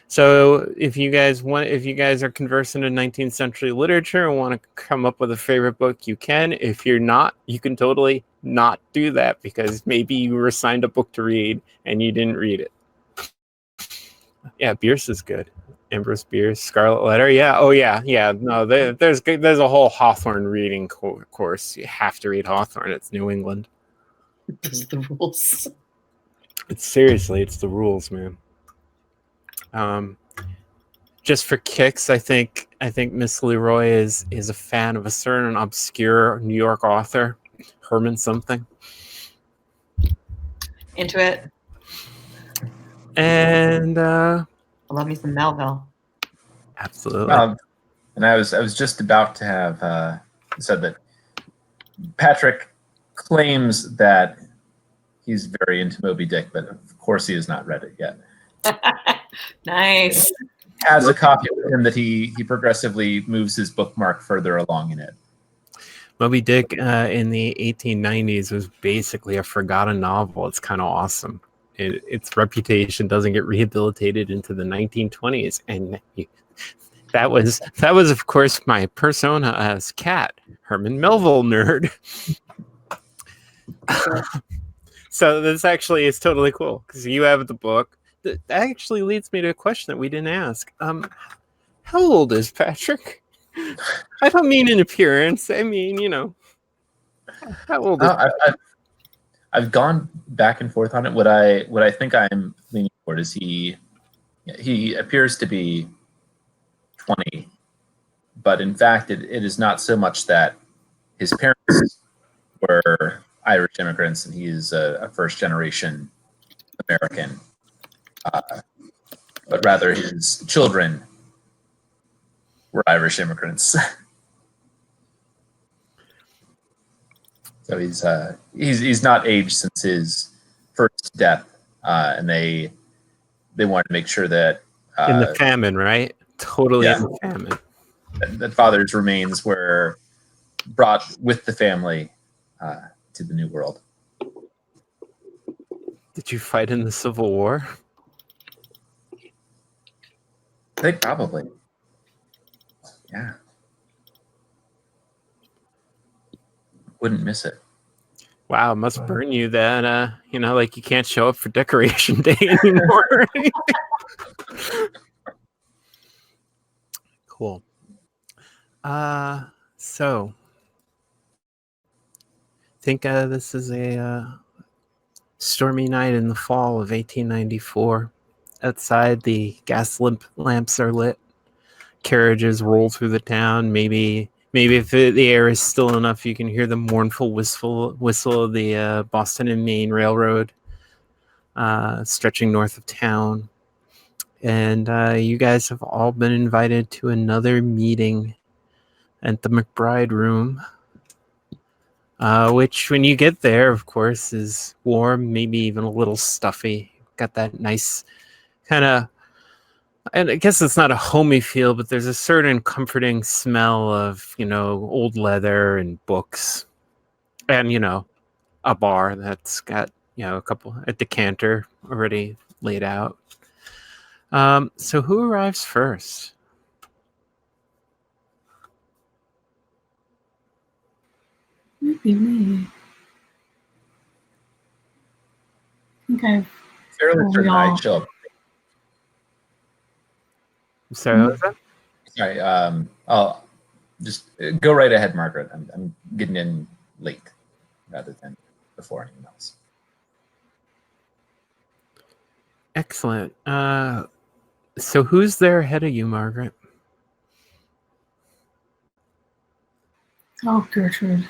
So if you guys are conversant in 19th century literature and want to come up with a favorite book, you can. If you're not, you can totally not do that because maybe you were assigned a book to read and you didn't read it. Yeah, Bierce is good. Ambrose Bierce, Scarlet Letter. Yeah. Oh yeah. Yeah. No, there's a whole Hawthorne reading course. You have to read Hawthorne. It's New England. Those are the rules. It's the rules, man. Just for kicks, I think Miss Leroy is a fan of a certain obscure New York author, Herman something. Into it. And I love me some Melville. Absolutely. And I was just about to have said that Patrick claims that he's very into Moby Dick, but of course he has not read it yet. Nice. Has a copy with him that he progressively moves his bookmark further along in it. Moby Dick in the 1890s was basically a forgotten novel. It's kind of awesome. Its reputation doesn't get rehabilitated into the 1920s, and that was of course my persona as Cat, Herman Melville nerd. So this actually is totally cool because you have the book. That actually leads me to a question that we didn't ask. How old is Patrick? I don't mean in appearance. I mean, how old is I've gone back and forth on it. What I think I'm leaning toward is he appears to be 20, but in fact it is not so much that his parents were Irish immigrants and he is a first generation American, but rather his children were Irish immigrants. So he's not aged since his first death, and they wanted to make sure that in the famine, right? Totally yeah, in the famine. That father's remains were brought with the family to the New World. Did you fight in the Civil War? I think probably. Yeah. Wouldn't miss it. Wow, it must burn you that like you can't show up for Decoration Day anymore. Cool. So I think this is a stormy night in the fall of 1894. Outside, the gas lamps are lit. Carriages roll through the town. Maybe if the air is still enough, you can hear the mournful whistle of the Boston and Maine Railroad stretching north of town. And you guys have all been invited to another meeting at the McBride Room, which when you get there, of course, is warm, maybe even a little stuffy. Got that nice kind of, and I guess it's not a homey feel, but there's a certain comforting smell of, old leather and books and, a bar that's got, a decanter already laid out. So who arrives first? Maybe me. Okay. Fairly certain I show up. So what was that? Sorry, I'll just go right ahead, Margaret. I'm getting in late rather than before anyone else. Excellent. So who's there ahead of you, Margaret? Oh, Gertrude.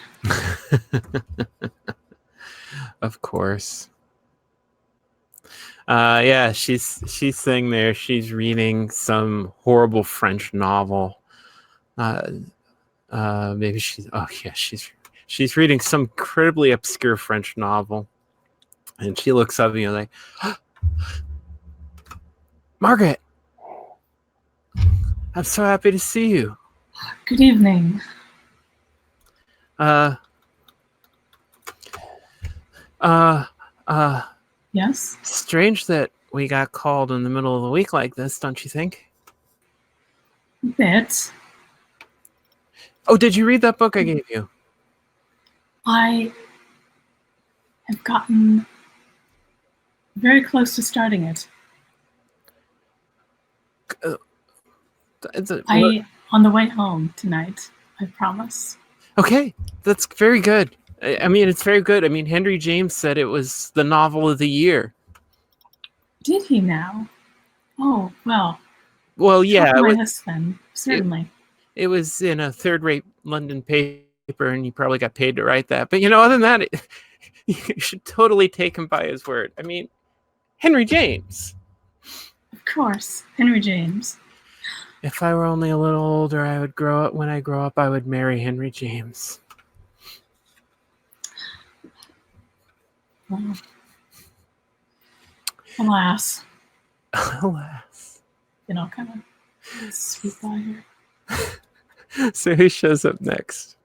Of course. Yeah, she's sitting there. She's reading some horrible French novel. Maybe she's reading some incredibly obscure French novel, and she looks up at you like, Margaret, I'm so happy to see you. Good evening. Yes? Strange that we got called in the middle of the week like this, don't you think? A bit. Oh, did you read that book I gave you? I have gotten very close to starting it. On the way home tonight, I promise. Okay, that's very good. I mean, it's very good. I mean, Henry James said it was the novel of the year. Did he now? Oh, well. Well, yeah. Top of my list then, certainly. It was in a third-rate London paper, and you probably got paid to write that. But, other than that, you should totally take him by his word. I mean, Henry James. Of course, Henry James. If I were only a little older, I would grow up. When I grow up, I would marry Henry James. Well, alas. Alas. Kind of sweet by here. So who shows up next?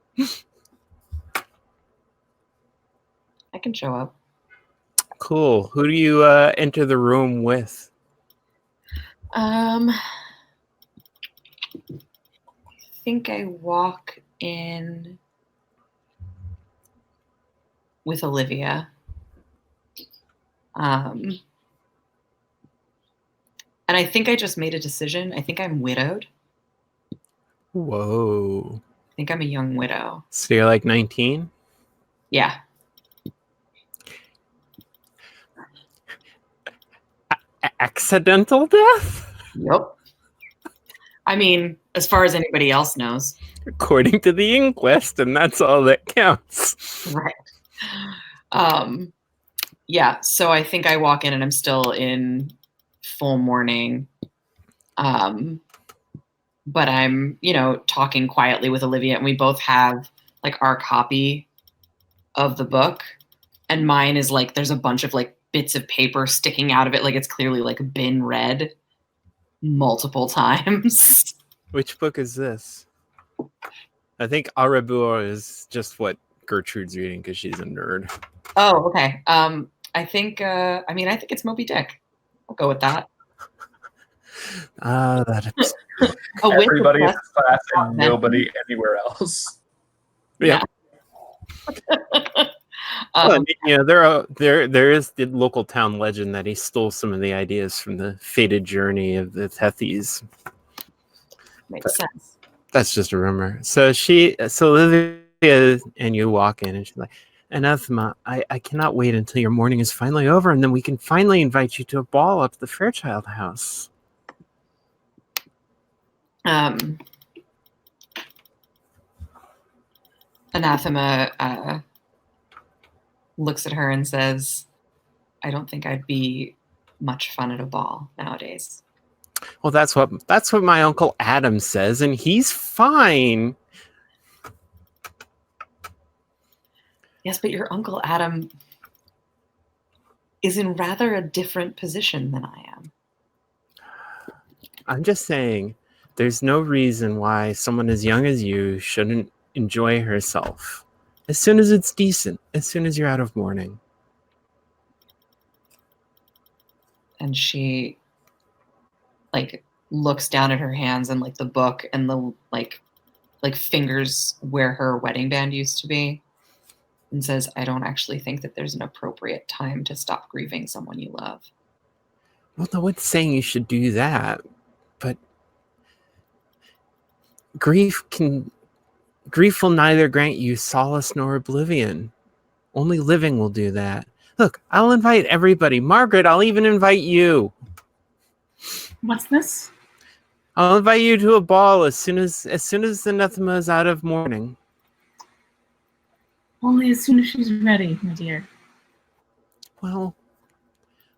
I can show up. Cool. Who do you enter the room with? I think I walk in with Olivia. And I think I just made a decision. I think I'm widowed. Whoa. I think I'm a young widow. So you're like 19? Yeah. Accidental death? Yep. I mean, as far as anybody else knows. According to the inquest, and that's all that counts. Right. Yeah, so I think I walk in and I'm still in full mourning. But I'm, talking quietly with Olivia, and we both have like our copy of the book. And mine is like, there's a bunch of like bits of paper sticking out of it. Like it's clearly like been read multiple times. Which book is this? I think Arabur is just what Gertrude's reading because she's a nerd. Oh, okay. I think it's Moby Dick. I'll go with that. That is everybody in this class and nobody anywhere else. Yeah. Well, there is the local town legend that he stole some of the ideas from the fated journey of the Tethys. Makes sense. That's just a rumor. So Olivia and you walk in and she's like, Anathema, I cannot wait until your mourning is finally over, and then we can finally invite you to a ball up at the Fairchild House. Anathema looks at her and says, I don't think I'd be much fun at a ball nowadays. Well, that's what my Uncle Adam says, and he's fine. Yes, but your Uncle Adam is in rather a different position than I am. I'm just saying, there's no reason why someone as young as you shouldn't enjoy herself. As soon as it's decent, as soon as you're out of mourning. And she looks down at her hands and the book and the fingers where her wedding band used to be and says, I don't actually think that there's an appropriate time to stop grieving someone you love. Well, no one's saying you should do that, but grief will neither grant you solace nor oblivion. Only living will do that. Look, I'll invite everybody. Margaret, I'll even invite you. What's this? I'll invite you to a ball as soon as the Anathema is out of mourning. Only as soon as she's ready, my dear. Well,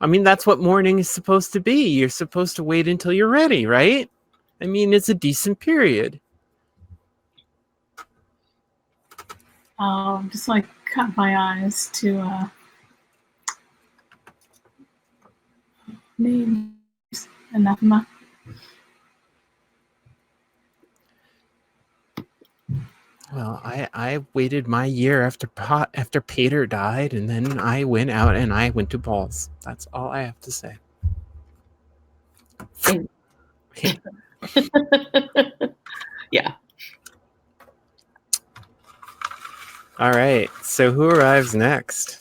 I mean, that's what mourning is supposed to be. You're supposed to wait until you're ready, right? I mean, it's a decent period. I'll just like cut my eyes to names. Anathema. Well, I waited my year after Pater died, and then I went out and I went to balls. That's all I have to say. Yeah. All right. So who arrives next?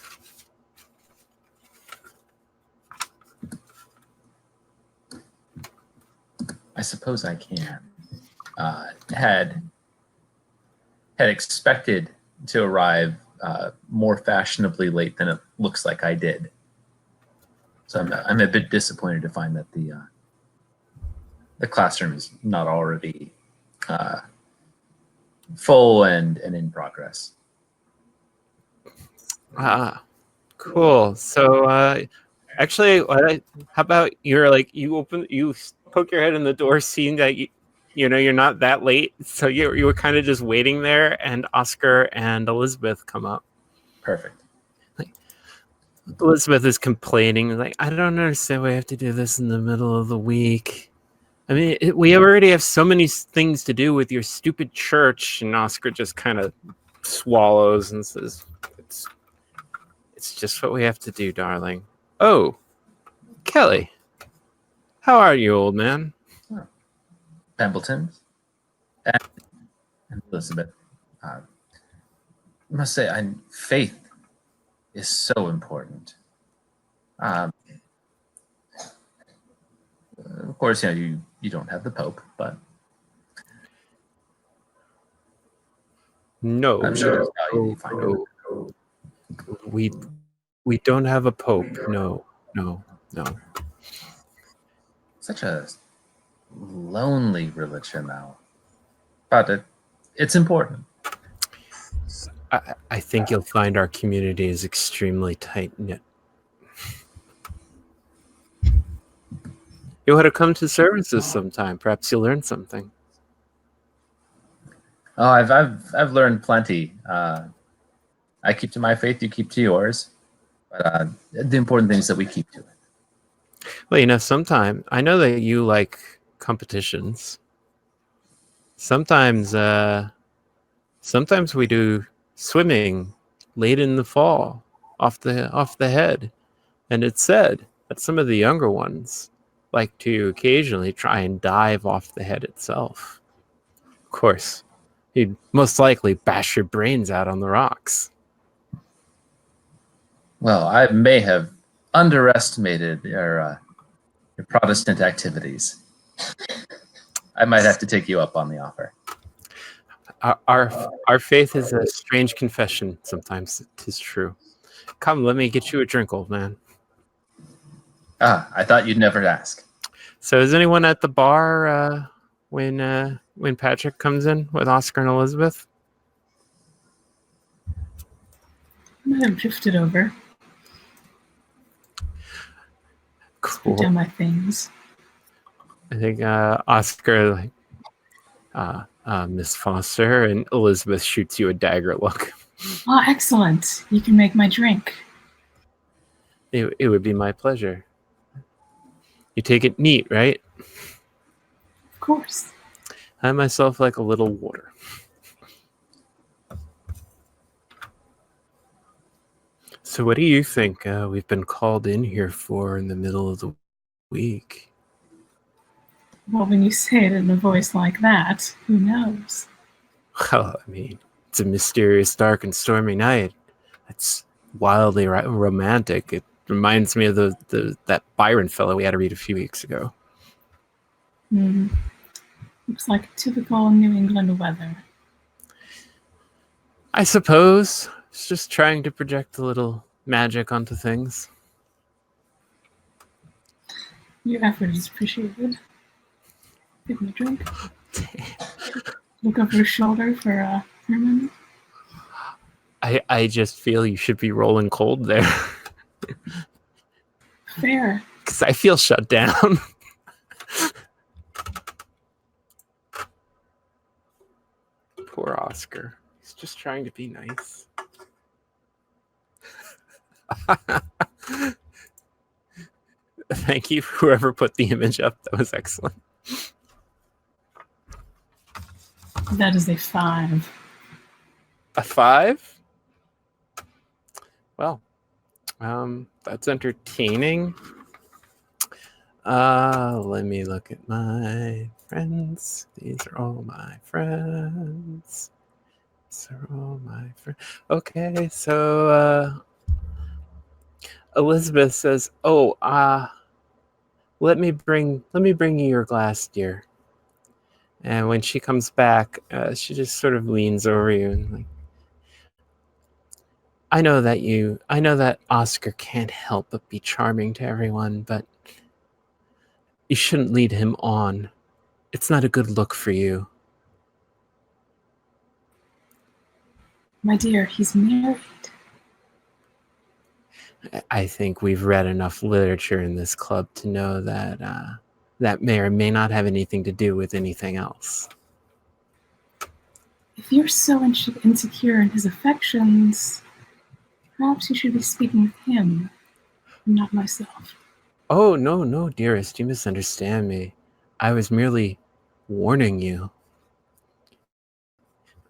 I suppose I can. Had expected to arrive more fashionably late than it looks like I did. So I'm a bit disappointed to find that the classroom is not already full and in progress. Cool. So actually, how about you poke your head in the door, seeing that you're not that late, so you were kind of just waiting there, and Oscar and Elizabeth come up. Perfect. Elizabeth is complaining, like, I don't understand why I have to do this in the middle of the week. I mean, we already have so many things to do with your stupid church. And Oscar just kind of swallows and says, it's just what we have to do, darling. Oh, Kelly, how are you, old man? Pembleton and Elizabeth. I must say, faith is so important. Of course, you don't have the Pope, but no, I'm sure there's value you find no. We don't have a Pope. No. Such a lonely religion now, but it's important. I think you'll find our community is extremely tight-knit. You ought to come to services sometime. Perhaps you'll learn something. Oh, I've learned plenty. I keep to my faith, you keep to yours. But the important thing is that we keep to it. Well, sometime I know that you like competitions. Sometimes we do swimming late in the fall off the head, and it's said that some of the younger ones like to occasionally try and dive off the head itself. Of course, you'd most likely bash your brains out on the rocks. Well, I may have underestimated your Protestant activities. I might have to take you up on the offer. Our faith is a strange confession. Sometimes it is true. Come, let me get you a drink, old man. I thought you'd never ask. So is anyone at the bar when Patrick comes in with Oscar and Elizabeth? I might have drifted over. Cool. Put down my things. I think Oscar, Miss Foster, and Elizabeth shoots you a dagger look. Oh, excellent. You can make my drink. It would be my pleasure. You take it neat, right? Of course. I myself like a little water. So what do you think we've been called in here for in the middle of the week? Well, when you say it in a voice like that, who knows? Well, I mean, it's a mysterious, dark, and stormy night. It's wildly romantic. It reminds me of that Byron fellow we had to read a few weeks ago. Looks like typical New England weather. I suppose it's just trying to project a little magic onto things. Your effort is appreciated. Give me a drink. Look over your shoulder for Herman. I just feel you should be rolling cold there. Fair. Because I feel shut down. Poor Oscar. He's just trying to be nice. Thank you, whoever put the image up. That was excellent. That is a 5. A 5? Well, that's entertaining. Let me look at my friends. These are all my friends. These are all my friends. Okay, so Elizabeth says, "Oh, let me bring you your glass, dear." And when she comes back, she just sort of leans over you and like, I know that Oscar can't help but be charming to everyone, but you shouldn't lead him on. It's not a good look for you. My dear, he's married. I think we've read enough literature in this club to know that that may or may not have anything to do with anything else. If you're so insecure in his affections, perhaps you should be speaking with him, not myself. Oh, no, dearest, you misunderstand me. I was merely warning you.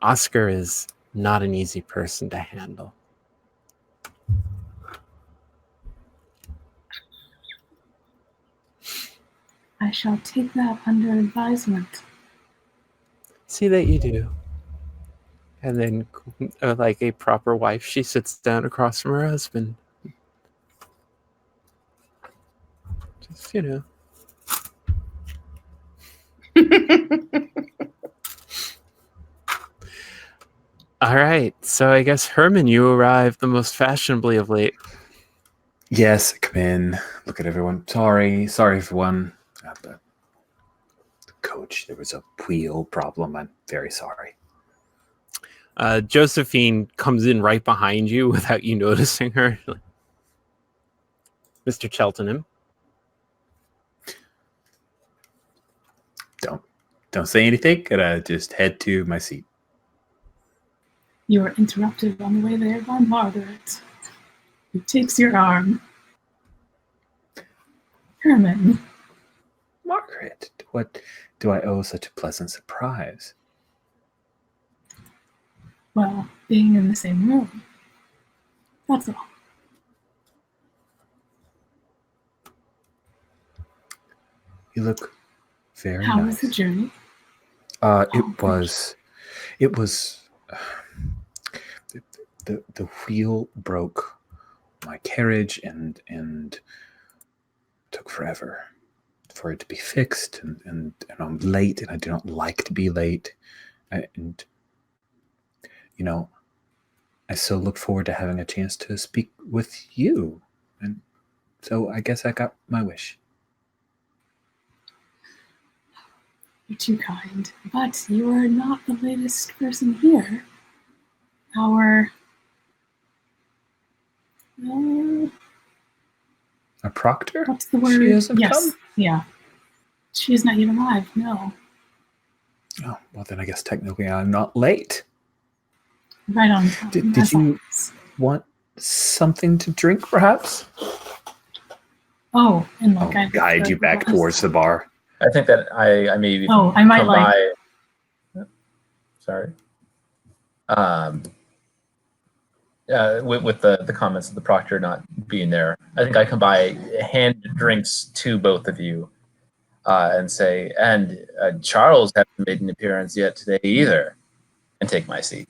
Oscar is not an easy person to handle. I shall take that under advisement. See that you do. And then, like a proper wife, she sits down across from her husband. Just, All right, so I guess Herman, you arrived the most fashionably of late. Yes, come in. Look at everyone. Sorry, everyone. The coach, there was a wheel problem. I'm very sorry. Josephine comes in right behind you without you noticing her. Mr. Cheltenham. Don't say anything. Gotta just head to my seat. You are interrupted on the way there by Margaret, who takes your arm. Herman. Margaret, what do I owe such a pleasant surprise? Well, being in the same room. That's all. You look very How nice. was the journey? It was. The wheel broke my carriage and took forever for it to be fixed, and I'm late, and I do not like to be late, and I so look forward to having a chance to speak with you, and so I guess I got my wish. You're too kind, but you are not the latest person here. Our A proctor? what's the word? She hasn't yes, come? yeah. She is not yet alive. No. Oh, well, then I guess technically I'm not late. Right on time. Did as you always. want something to drink, perhaps? Oh, and like I'll guide you back towards the bar. I think that I maybe I might come like. by. Sorry. With the comments of the proctor not being there, I think I come by, hand drinks to both of you, and say, and Charles hasn't made an appearance yet today either, and take my seat.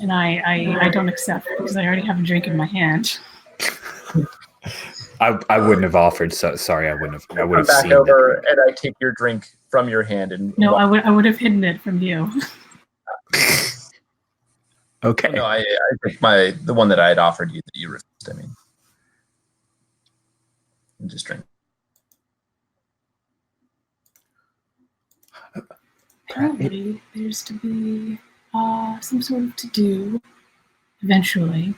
And I don't accept because I already have a drink in my hand. I wouldn't have offered. So sorry, I would have Come back seen over, the drink. and I take your drink from your hand and No, I would have hidden it from you. Okay. No, I think the one that I had offered you that you refused. I mean, just drink. Apparently, there's to be some sort of to-do eventually.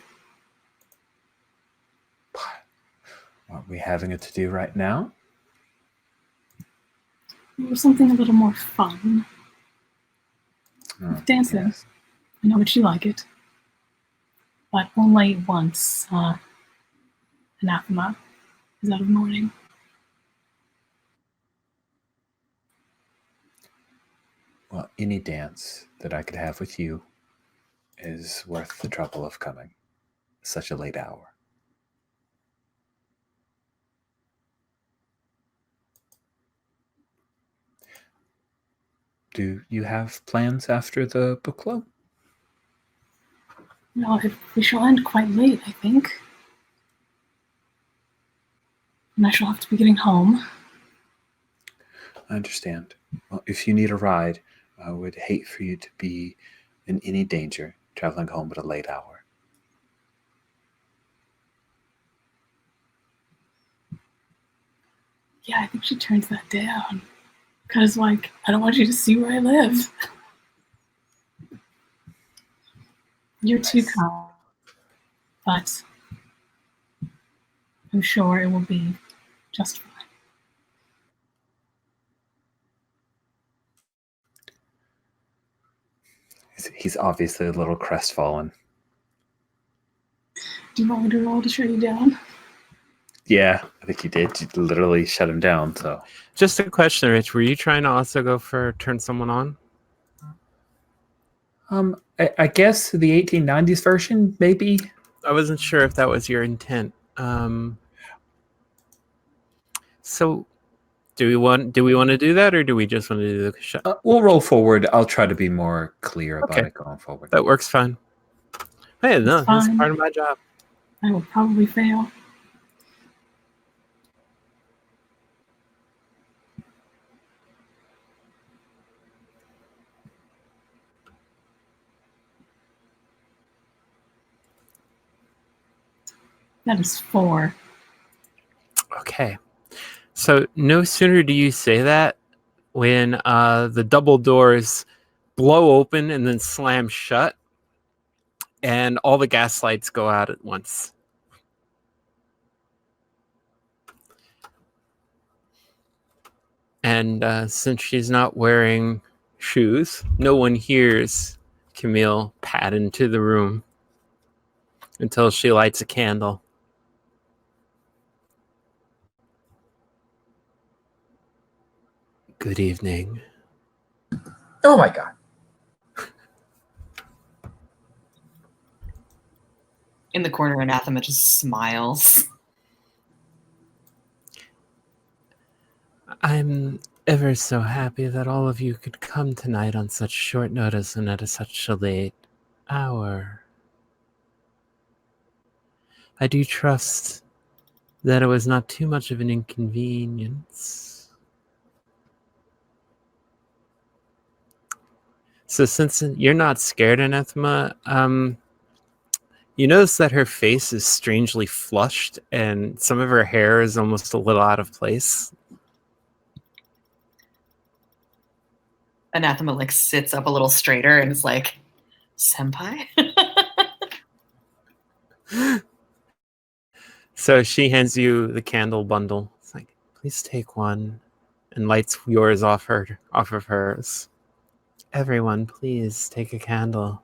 Are we having a to-do right now? Or something a little more fun. Oh, Dancing. yes. I know that you like it. But only once Anathema is out of mourning. Well, any dance that I could have with you is worth the trouble of coming. Such a late hour. Do you have plans after the book club? No, we shall end quite late, I think. And I shall have to be getting home. I understand. Well, if you need a ride, I would hate for you to be in any danger traveling home at a late hour. Yeah, I think she turns that down. Because, like, I don't want you to see where I live. You're too kind. But I'm sure it will be just fine. He's obviously a little crestfallen. Do you want me to roll to shut you down? Yeah, I think you did. You literally shut him down, so. Just a question, Rich. Were you trying to also go for turn someone on? I guess the 1890s version, maybe. I wasn't sure if that was your intent. So, do we want to do that, or do we just want to do the shut? We'll roll forward. I'll try to be more clear about Okay. it going forward. That works fine. Hey, no, that's fine. part of my job. I will probably fail. That is 4. Okay. So no sooner do you say that when the double doors blow open and then slam shut, and all the gas lights go out at once. And since she's not wearing shoes, no one hears Camille pad into the room until she lights a candle. Good evening. Oh my god. In the corner, Anathema just smiles. I'm ever so happy that all of you could come tonight on such short notice and at such a late hour. I do trust that it was not too much of an inconvenience. So since you're not scared, Anathema, you notice that her face is strangely flushed and some of her hair is almost a little out of place. Anathema like sits up a little straighter and is like, "Senpai?" So she hands you the candle bundle. It's like, please take one, and lights yours off of hers. Everyone, please take a candle.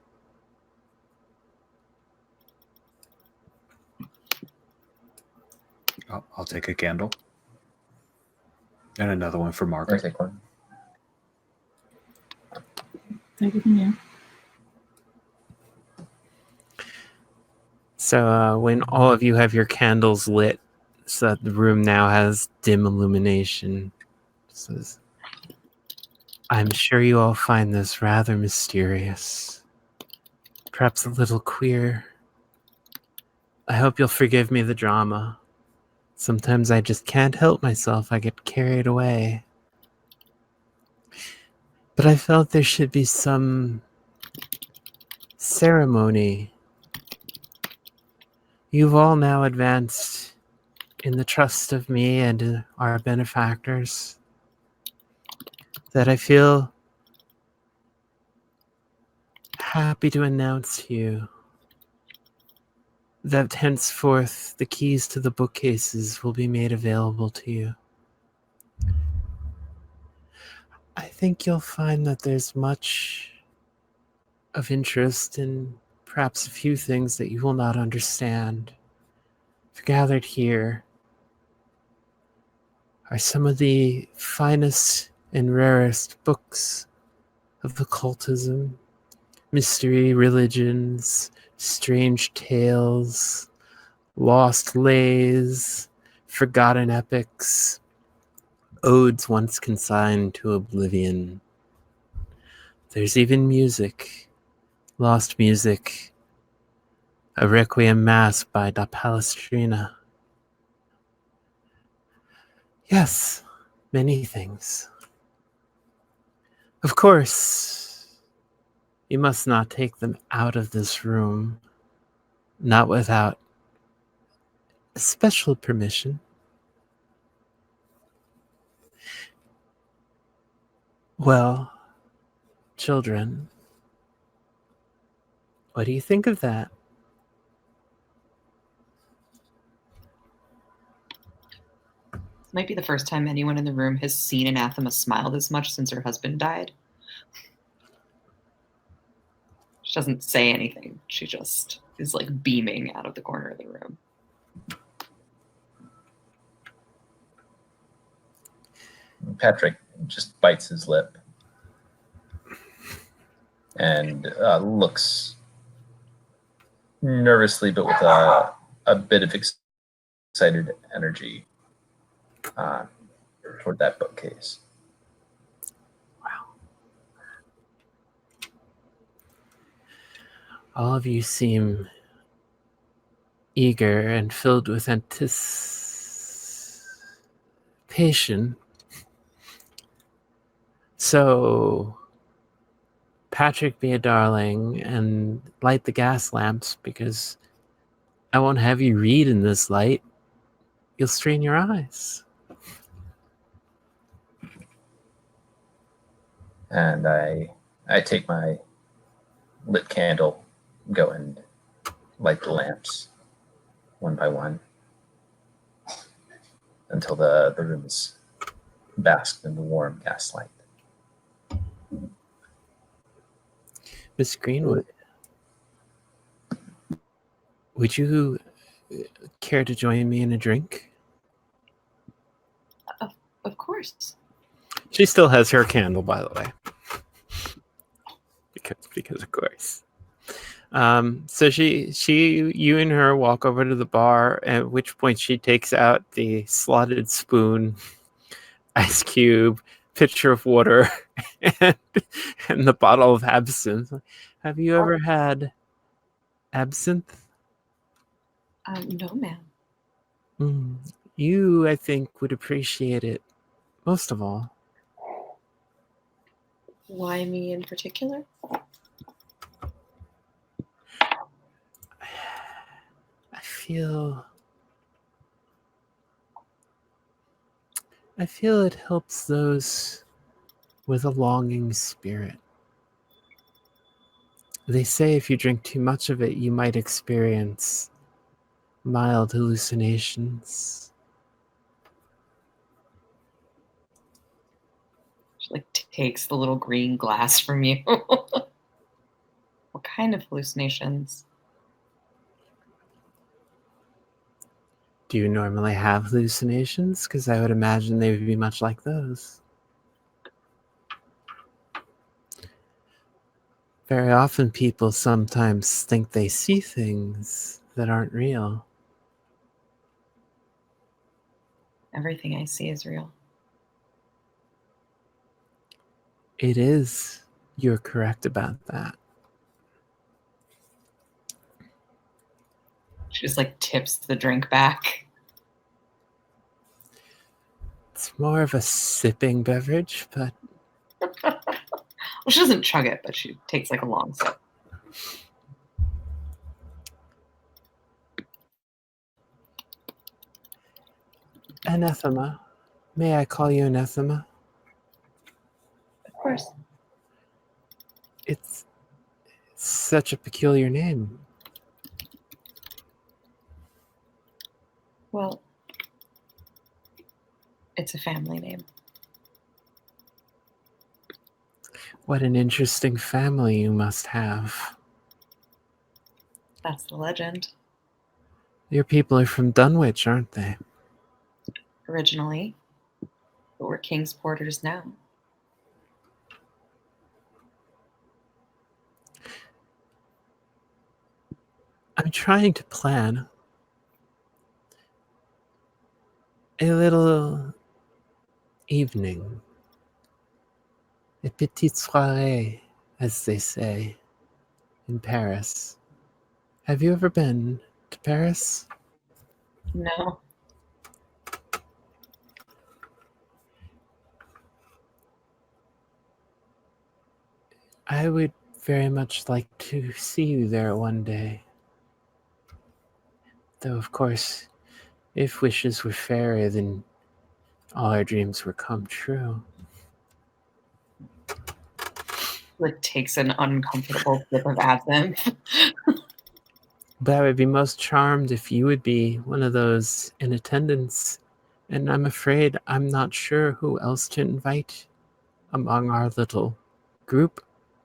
I'll take a candle. And another one for I'll Margaret. take one. Take it from you. So when all of you have your candles lit, so that the room now has dim illumination, says, I'm sure you all find this rather mysterious, perhaps a little queer. I hope you'll forgive me the drama. Sometimes I just can't help myself. I get carried away. But I felt there should be some ceremony. You've all now advanced in the trust of me and our benefactors that I feel happy to announce to you that henceforth the keys to the bookcases will be made available to you. I think you'll find that there's much of interest in perhaps a few things that you will not understand. Gathered here are some of the finest and rarest books of occultism, mystery, religions, strange tales, lost lays, forgotten epics, odes once consigned to oblivion. There's even music, lost music, a Requiem Mass by Da Palestrina. Yes, many things. Of course, you must not take them out of this room, not without special permission. Well, children, what do you think of that? This might be the first time anyone in the room has seen Anathema smile this much since her husband died. She doesn't say anything. She just is like beaming out of the corner of the room. Patrick just bites his lip and looks nervously, but with a bit of excited energy toward that bookcase. Wow. All of you seem eager and filled with anticipation. So, Patrick, be a darling and light the gas lamps, because I won't have you read in this light. You'll strain your eyes. And I take my lit candle, go and light the lamps one by one until the room is basked in the warm gaslight. Miss Greenwood, would you care to join me in a drink? Of course. She still has her candle, by the way. Because of course. So you and her walk over to the bar, at which point she takes out the slotted spoon, ice cube, pitcher of water, and the bottle of absinthe. Have you ever had absinthe? No, ma'am. You, I think, would appreciate it most of all. Why me in particular? I feel it helps those with a longing spirit. They say if you drink too much of it, you might experience mild hallucinations. She like takes the little green glass from you. What kind of hallucinations? Do you normally have hallucinations? Because I would imagine they would be much like those. Very often people sometimes think they see things that aren't real. Everything I see is real. It is. You're correct about that. She just like tips the drink back. It's more of a sipping beverage, but Well, she doesn't chug it, but she takes like a long sip. Anathema. May I call you Anathema? Of course. It's such a peculiar name. Well, it's a family name. What an interesting family you must have. That's the legend. Your people are from Dunwich, aren't they? Originally, but we're Kingsporters now. I'm trying to plan a little evening. A petite soirée, as they say, in Paris. Have you ever been to Paris? No. I would very much like to see you there one day. Though, of course, if wishes were fairer, then all our dreams would come true. Like takes an uncomfortable sip of absinthe. But I would be most charmed if you would be one of those in attendance. And I'm afraid I'm not sure who else to invite among our little group.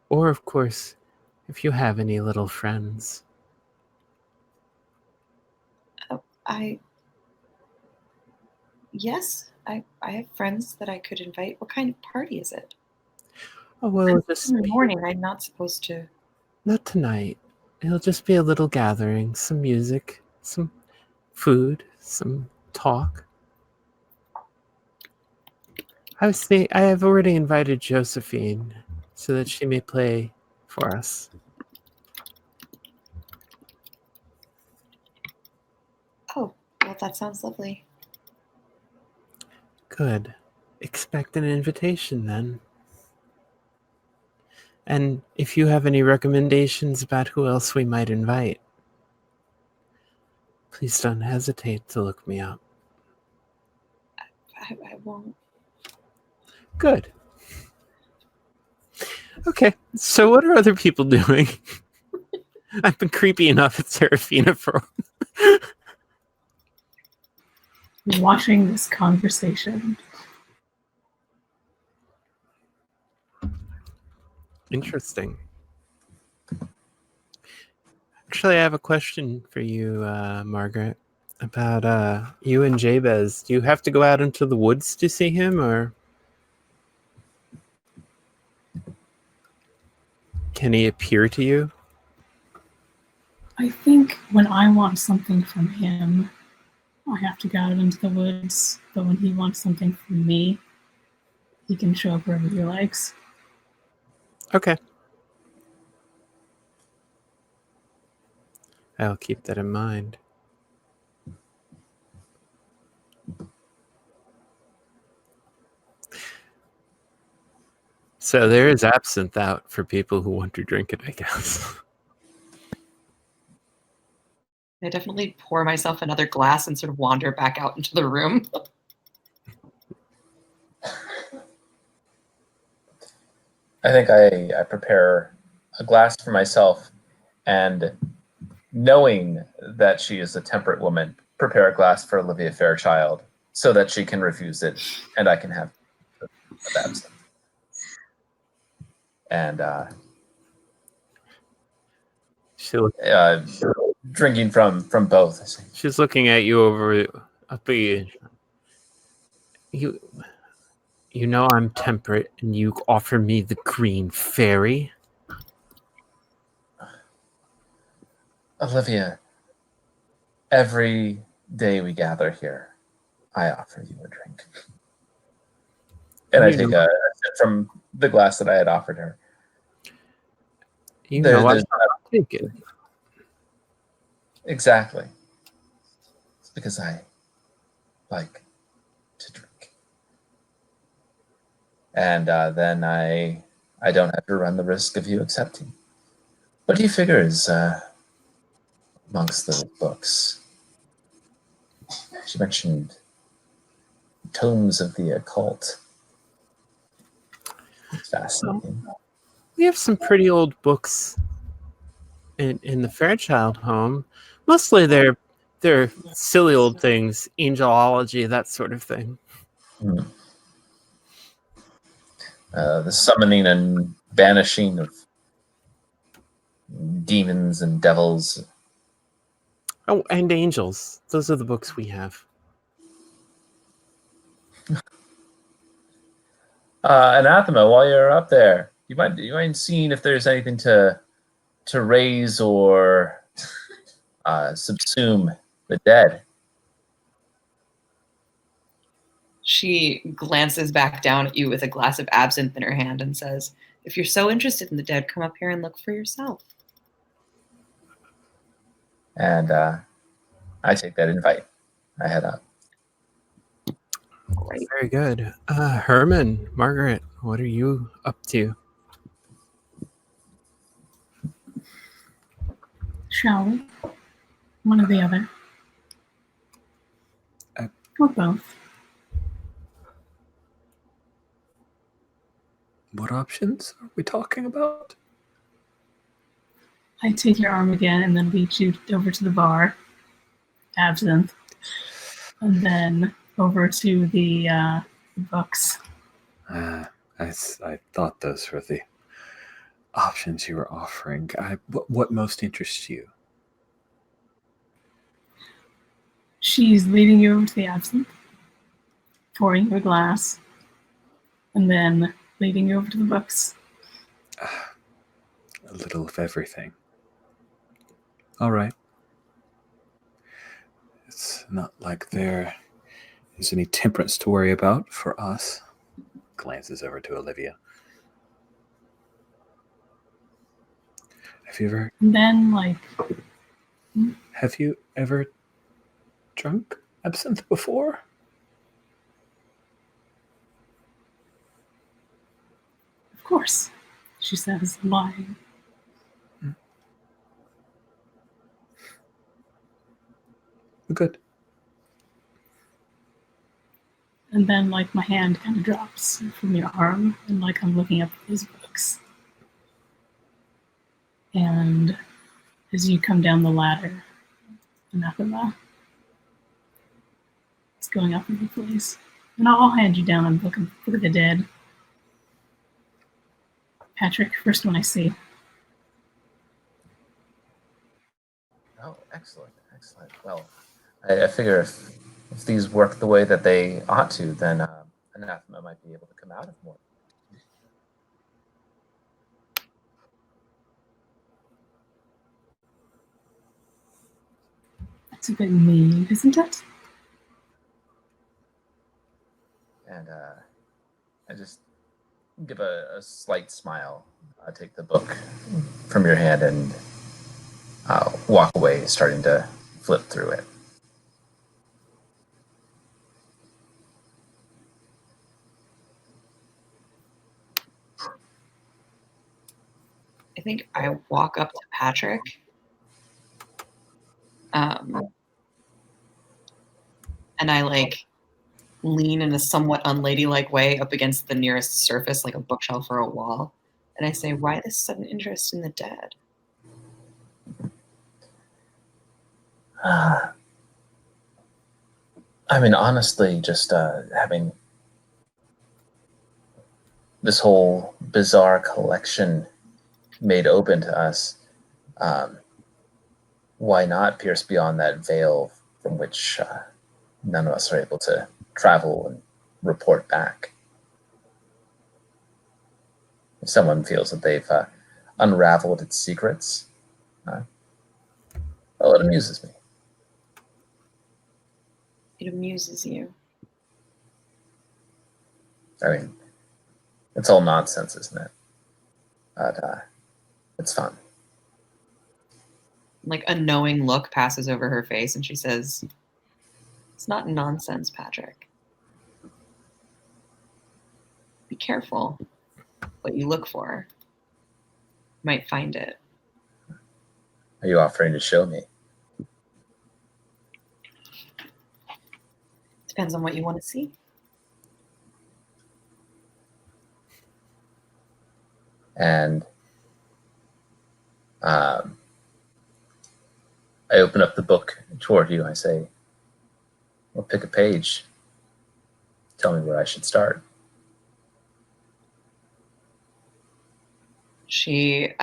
Or, of course, if you have any little friends. Yes, I have friends that I could invite. What kind of party is it? Oh, well, it'll It's just in the be, morning. I'm not supposed to. not tonight. It'll just be a little gathering, some music, some food, some talk. I have already invited Josephine so that she may play for us. Oh, well, that sounds lovely. Good. Expect an invitation then. And if you have any recommendations about who else we might invite, please don't hesitate to look me up. I won't. Good. Okay, so what are other people doing? I've been creepy enough at Serafina for... Watching this conversation. Interesting. Actually, I have a question for you, Margaret, about you and Jabez. Do you have to go out into the woods to see him, or can he appear to you? I think when I want something from him, I have to go out into the woods. But when he wants something from me, he can show up wherever he likes. Okay. I'll keep that in mind. So there is absinthe out for people who want to drink it, I guess. I definitely pour myself another glass and sort of wander back out into the room. I think I prepare a glass for myself, and knowing that she is a temperate woman, prepare a glass for Olivia Fairchild so that she can refuse it and I can have absinthe. And drinking from both. She's looking at you over up a... You know I'm temperate, and you offer me the green fairy? Olivia, every day we gather here, I offer you a drink. And I take a sip from the glass that I had offered her. You know I'll take it. Exactly. It's because I like to drink. And then I don't have to run the risk of you accepting. What do you figure is amongst the books? She mentioned tomes of the occult. It's fascinating. We have some pretty old books in the Fairchild home. Mostly they're silly old things, angelology, that sort of thing. The summoning and banishing of demons and devils. Oh, and angels. Those are the books we have. Anathema, while you're up there, you mind seeing if there's anything to raise or subsume the dead? She glances back down at you with a glass of absinthe in her hand and says, "If you're so interested in the dead, come up here and look for yourself." And I take that invite. I head up. Great. Very good. Herman, Margaret, what are you up to? Shall we? One or the other. Or both. What options are we talking about? I take your arm again and then lead you over to the bar, absinthe, and then over to the books. I thought those were the options you were offering. What most interests you? She's leading you over to the absinthe, pouring you a glass, and then leading you over to the books. A little of everything. All right. It's not like there is any temperance to worry about for us. Glances over to Olivia. And then, Have you ever drunk absinthe before? of course, she says, lying. Good. And then, my hand kind of drops from your arm, and, I'm looking up these books. And as you come down the ladder, Anathema, it's going up in the place. And I'll hand you down and look at the dead. Patrick, first one I see. Oh, excellent. Well, I figure if these work the way that they ought to, then Anathema might be able to come out of more. That's a bit mean, isn't it? And I just give a slight smile. I take the book from your hand and walk away, starting to flip through it. I think I walk up to Patrick. And I lean in a somewhat unladylike way up against the nearest surface, like a bookshelf or a wall. And I say, "Why this sudden interest in the dead?" I mean, honestly, just having this whole bizarre collection made open to us, why not pierce beyond that veil from which none of us are able to travel and report back? If someone feels that they've unraveled its secrets, well, it amuses me. It amuses you. I mean, it's all nonsense, isn't it? But it's fun. A knowing look passes over her face, and she says, "It's not nonsense, Patrick. Be careful what you look for. You might find it." Are you offering to show me? Depends on what you want to see. And I open up the book toward you. I say, well, pick a page. Tell me where I should start. She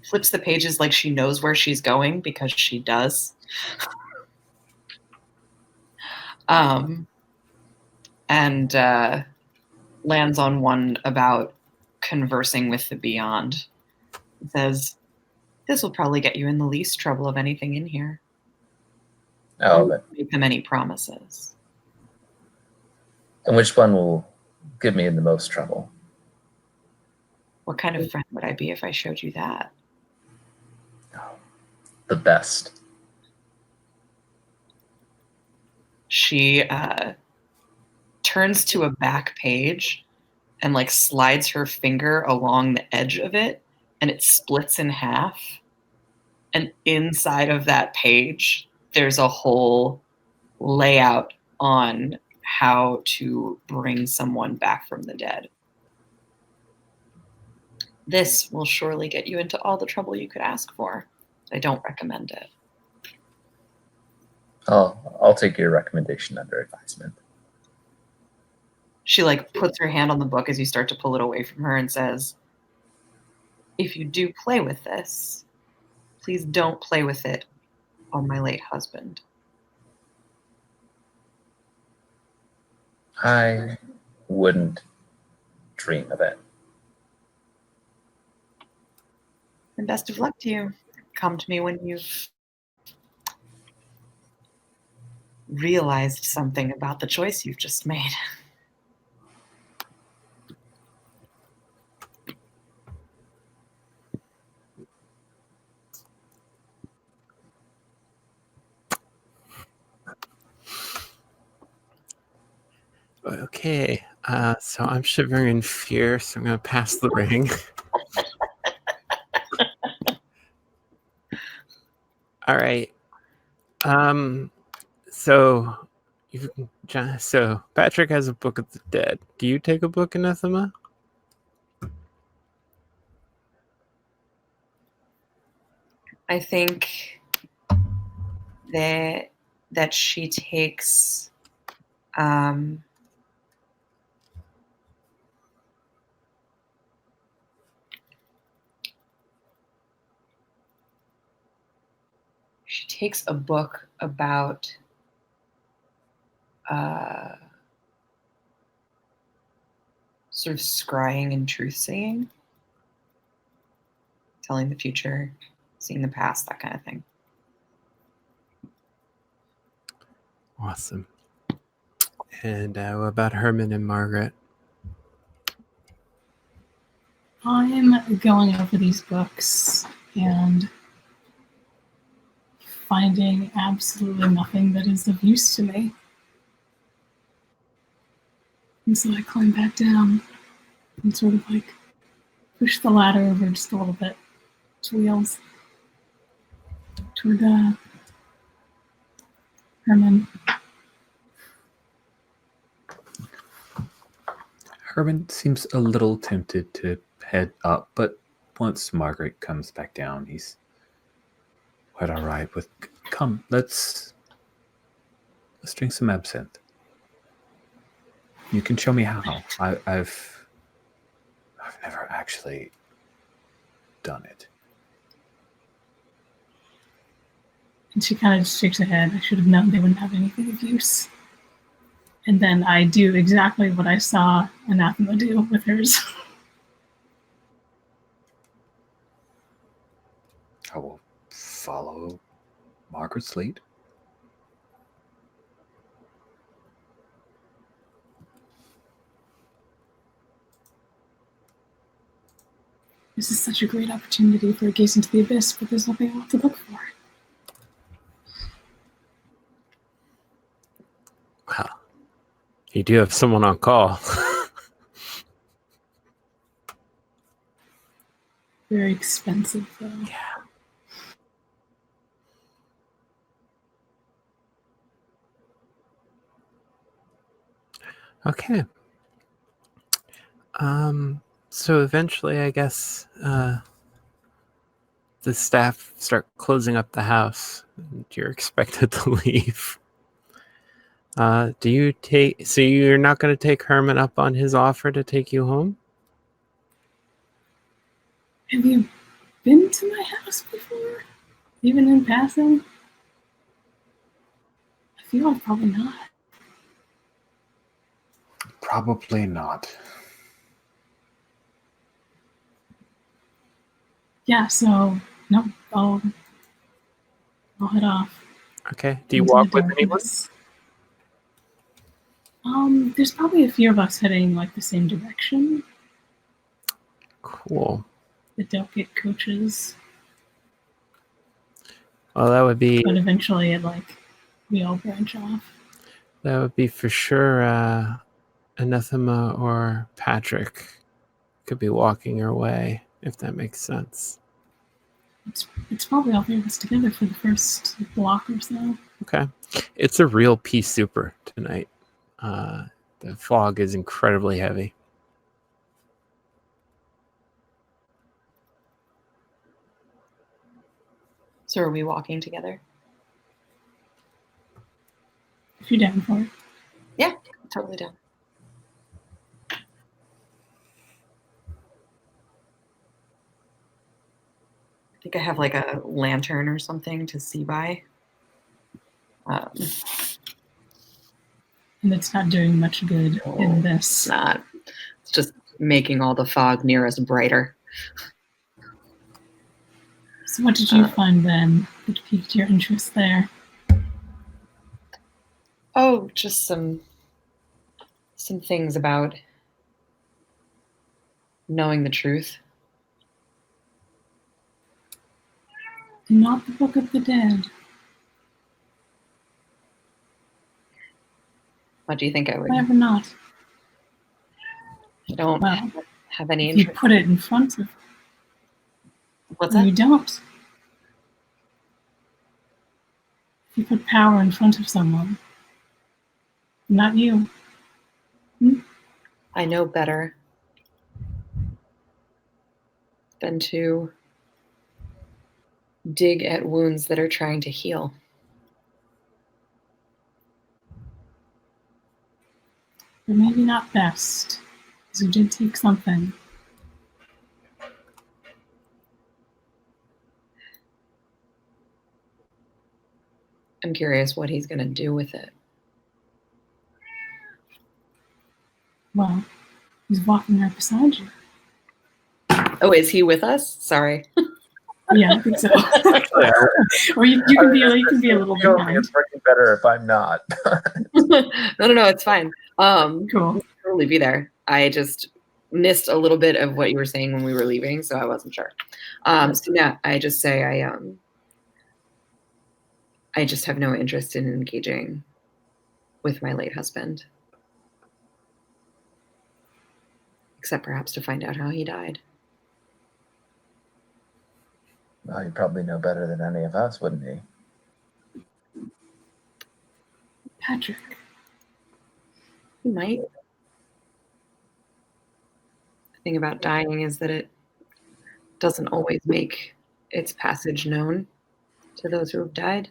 flips the pages like she knows where she's going, because she does. And lands on one about conversing with the beyond. It says, this will probably get you in the least trouble of anything in here. Oh, Don't make them any promises. and which one will get me in the most trouble? What kind of friend would I be if I showed you that? The best. She turns to a back page and like slides her finger along the edge of it, and it splits in half. And inside of that page, there's a whole layout on how to bring someone back from the dead. This will surely get you into all the trouble you could ask for. I don't recommend it. I'll take your recommendation under advisement. She like puts her hand on the book as you start to pull it away from her and says, if you do play with this, please don't play with it on my late husband. I wouldn't dream of it. And best of luck to you. Come to me when you've realized something about the choice you've just made. Okay, so I'm shivering in fear, so I'm going to pass the ring. All right. So Patrick has a book of the dead. Do you take a book, Anathema? I think that she takes she takes a book about sort of scrying and truth saying, telling the future, seeing the past, that kind of thing. Awesome. And what about Herman and Margaret? I'm going over these books and finding absolutely nothing that is of use to me. And so I climb back down and sort of like push the ladder over just a little bit, its wheels, toward Herman. Herman seems a little tempted to head up, but once Margaret comes back down, he's quite all right with, come, let's drink some absinthe. You can show me how. I've never actually done it. And she kind of just shakes her head. I should have known they wouldn't have anything of use. And then I do exactly what I saw Anathema do with hers. I will follow Margaret's lead. This is such a great opportunity for a gaze into the abyss, but there's nothing left to look for. Wow. You do have someone on call. Very expensive, though. Yeah. Okay. So eventually, I guess, the staff start closing up the house, and you're expected to leave. Do you take? So you're not going to take Herman up on his offer to take you home? Have you been to my house before? Even in passing? I feel like probably not. Probably not. Yeah, so no, I'll head off. Okay. Do you into walk the with anyone? darkness. There's probably a few of us heading like the same direction. Cool. The don't get coaches, Well, that would be but eventually we all branch off. for sure. Anathema or Patrick could be walking your way, if that makes sense. It's probably all three of us together for the first block or so. Okay. It's a real pea souper tonight. The fog is incredibly heavy. So are we walking together? If you're down for it. Yeah, totally down. I think I have like a lantern or something to see by. And it's not doing much good in this. It's not. It's just making all the fog near us brighter. So what did you find then that piqued your interest there? Oh, just some things about knowing the truth. Not the Book of the Dead. What do you think I would? Why ever not? I don't Well, have any if you interest. put it in front of What's you that? don't. If you put power in front of someone, not you. I know better than to dig at wounds that are trying to heal. But maybe not best, because you did take something. I'm curious what he's going to do with it. Well, he's walking right beside you. Oh, is he with us? Sorry. Yeah, I think so. Or you can be a little behind. It's working better if I'm not. No, it's fine. Cool. Totally be there. I just missed a little bit of what you were saying when we were leaving, so I wasn't sure. So yeah, I just say I just have no interest in engaging with my late husband, except perhaps to find out how he died. Well, you probably know better than any of us, wouldn't he? Patrick. He might. The thing about dying is that it doesn't always make its passage known to those who have died.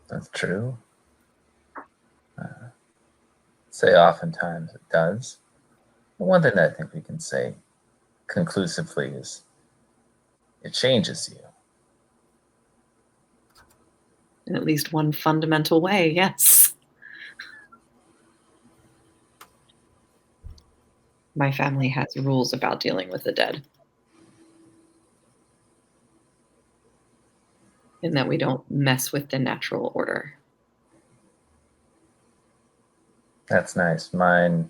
That's true. Say oftentimes it does. But one thing that I think we can say conclusively is it changes you. In at least one fundamental way, yes. My family has rules about dealing with the dead. In that we don't mess with the natural order. That's nice. My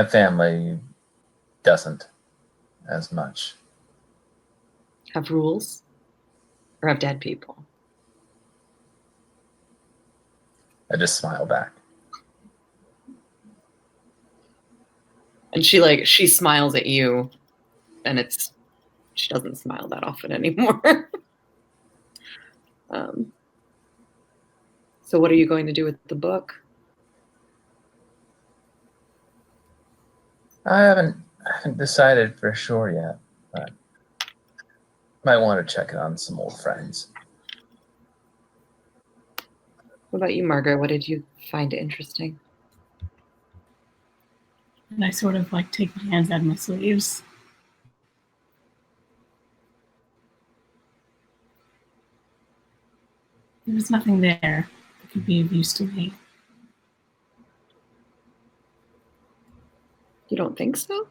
family doesn't as much. Have rules? Or have dead people? I just smile back. And she smiles at you, and she doesn't smile that often anymore. So what are you going to do with the book? I haven't decided for sure yet, but might want to check it on some old friends. What about you, Margaret? What did you find interesting? And I sort of like take my hands out of my sleeves. There was nothing there that could be of use to me. You don't think so?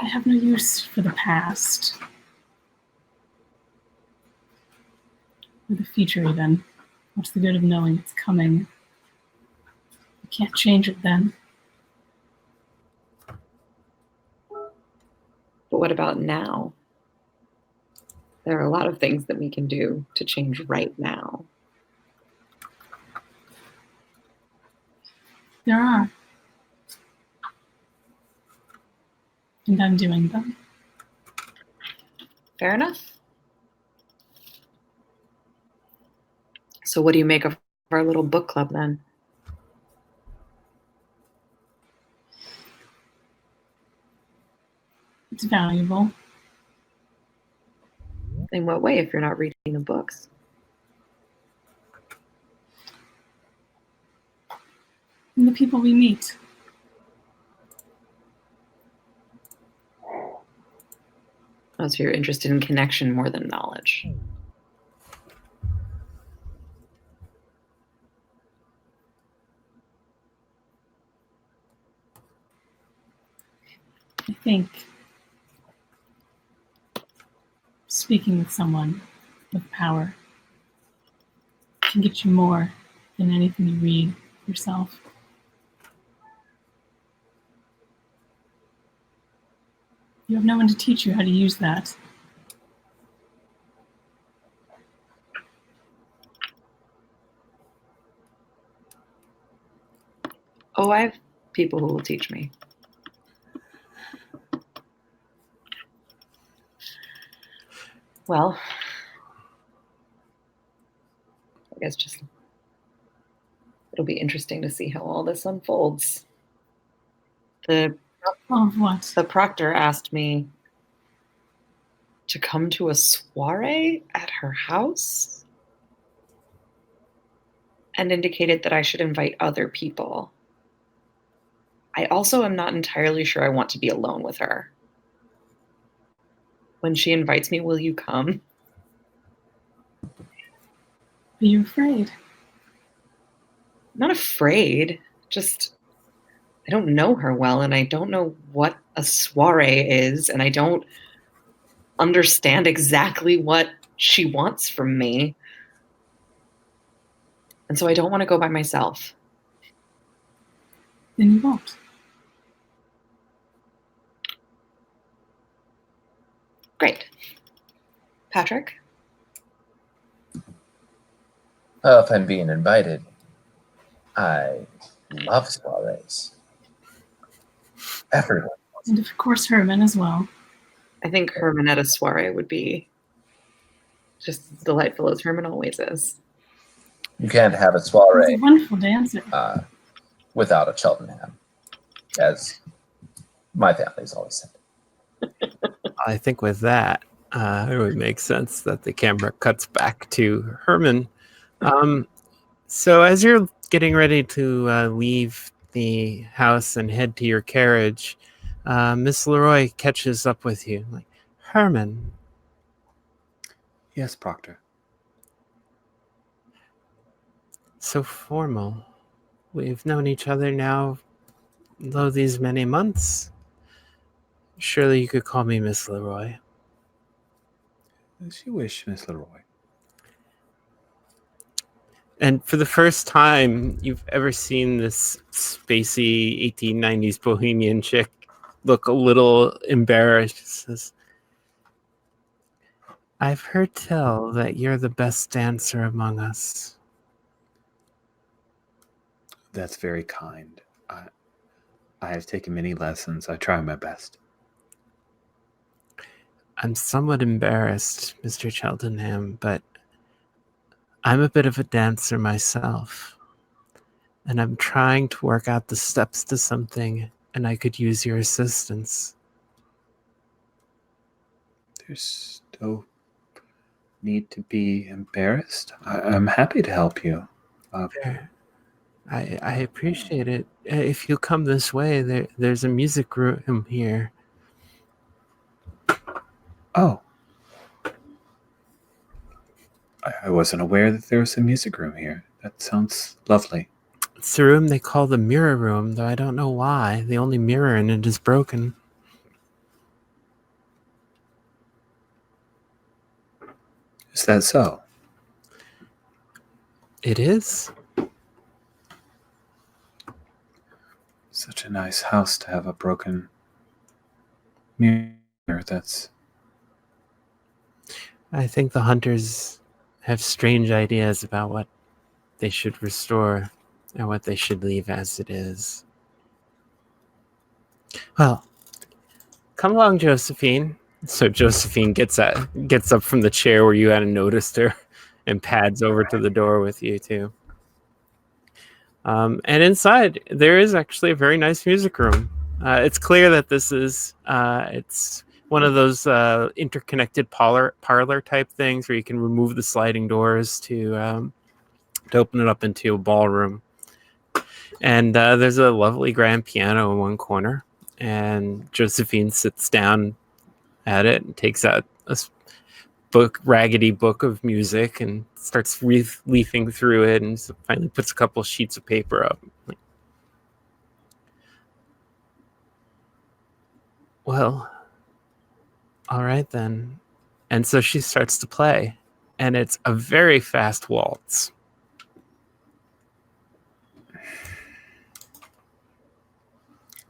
I have no use for the past. Or the future, even. What's the good of knowing it's coming? You can't change it then. But what about now? There are a lot of things that we can do to change right now. There are. And I'm doing them. Fair enough. So what do you make of our little book club then? It's valuable. In what way if you're not reading the books? And the people we meet. Oh, so you're interested in connection more than knowledge. I think speaking with someone with power can get you more than anything you read yourself. You have no one to teach you how to use that. Oh, I have people who will teach me. Well, I guess just it'll be interesting to see how all this unfolds. The Of what? The proctor asked me to come to a soiree at her house and indicated that I should invite other people. I also am not entirely sure I want to be alone with her. When she invites me, will you come? Are you afraid? I'm not afraid. Just, I don't know her well, and I don't know what a soiree is, and I don't understand exactly what she wants from me. And so I don't want to go by myself. Then you won't. Great. Patrick? Well, if I'm being invited, I love soirees. Everyone. And of course Herman as well. I think Herman at a soiree would be just as delightful as Herman always is. You can't have a He's a soiree wonderful dancer. without a Cheltenham, as my family's always said. I think with that, it would make sense that the camera cuts back to Herman. So as you're getting ready to leave the house and head to your carriage, Miss Leroy catches up with you. Like, Herman, Yes, Proctor. so formal. We've known each other now, though these many months. Surely you could call me Miss Leroy. As you wish, Miss Leroy. And for the first time you've ever seen this spacey 1890s bohemian chick look a little embarrassed. She says, I've heard tell that you're the best dancer among us. That's very kind. I have taken many lessons. I try my best. I'm somewhat embarrassed, Mr. Cheltenham, but I'm a bit of a dancer myself. and I'm trying to work out the steps to something, and I could use your assistance. There's no need to be embarrassed. I'm happy to help you. There. I appreciate it. If you come this way, there's a music room here. Oh. I wasn't aware that there was a music room here. That sounds lovely. It's the room they call the mirror room, though I don't know why. The only mirror in it is broken. Is that so? It is? Such a nice house to have a broken mirror. I think the hunters have strange ideas about what they should restore and what they should leave as it is. Well, come along, Josephine. So Josephine gets up from the chair where you hadn't noticed her and pads over to the door with you too. And inside, there is actually a very nice music room. It's clear that this is it's one of those interconnected parlor type things where you can remove the sliding doors to open it up into a ballroom. And there's a lovely grand piano in one corner. And Josephine sits down at it and takes out a raggedy book of music and starts leafing through it, and finally puts a couple sheets of paper up. Well, all right then. And so she starts to play, and it's a very fast waltz.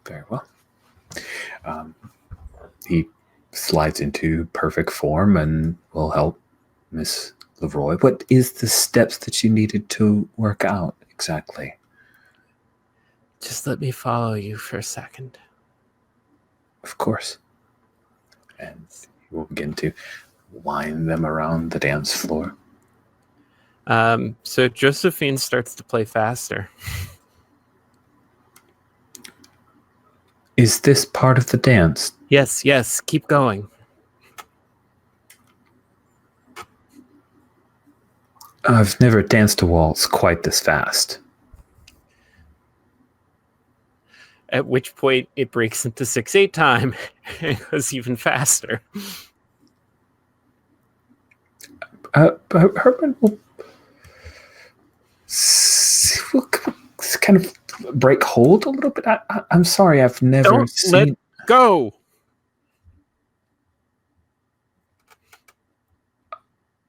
Very well. He slides into perfect form and will help Miss Leroy. What is the steps that you needed to work out exactly? Just let me follow you for a second. Of course. And we'll begin to wind them around the dance floor. So Josephine starts to play faster. Is this part of the dance? Yes, keep going. I've never danced a waltz quite this fast. At which point it breaks into 6/8 time and goes even faster. Herman will kind of break hold a little bit. I'm sorry, I've never Don't seen. let go.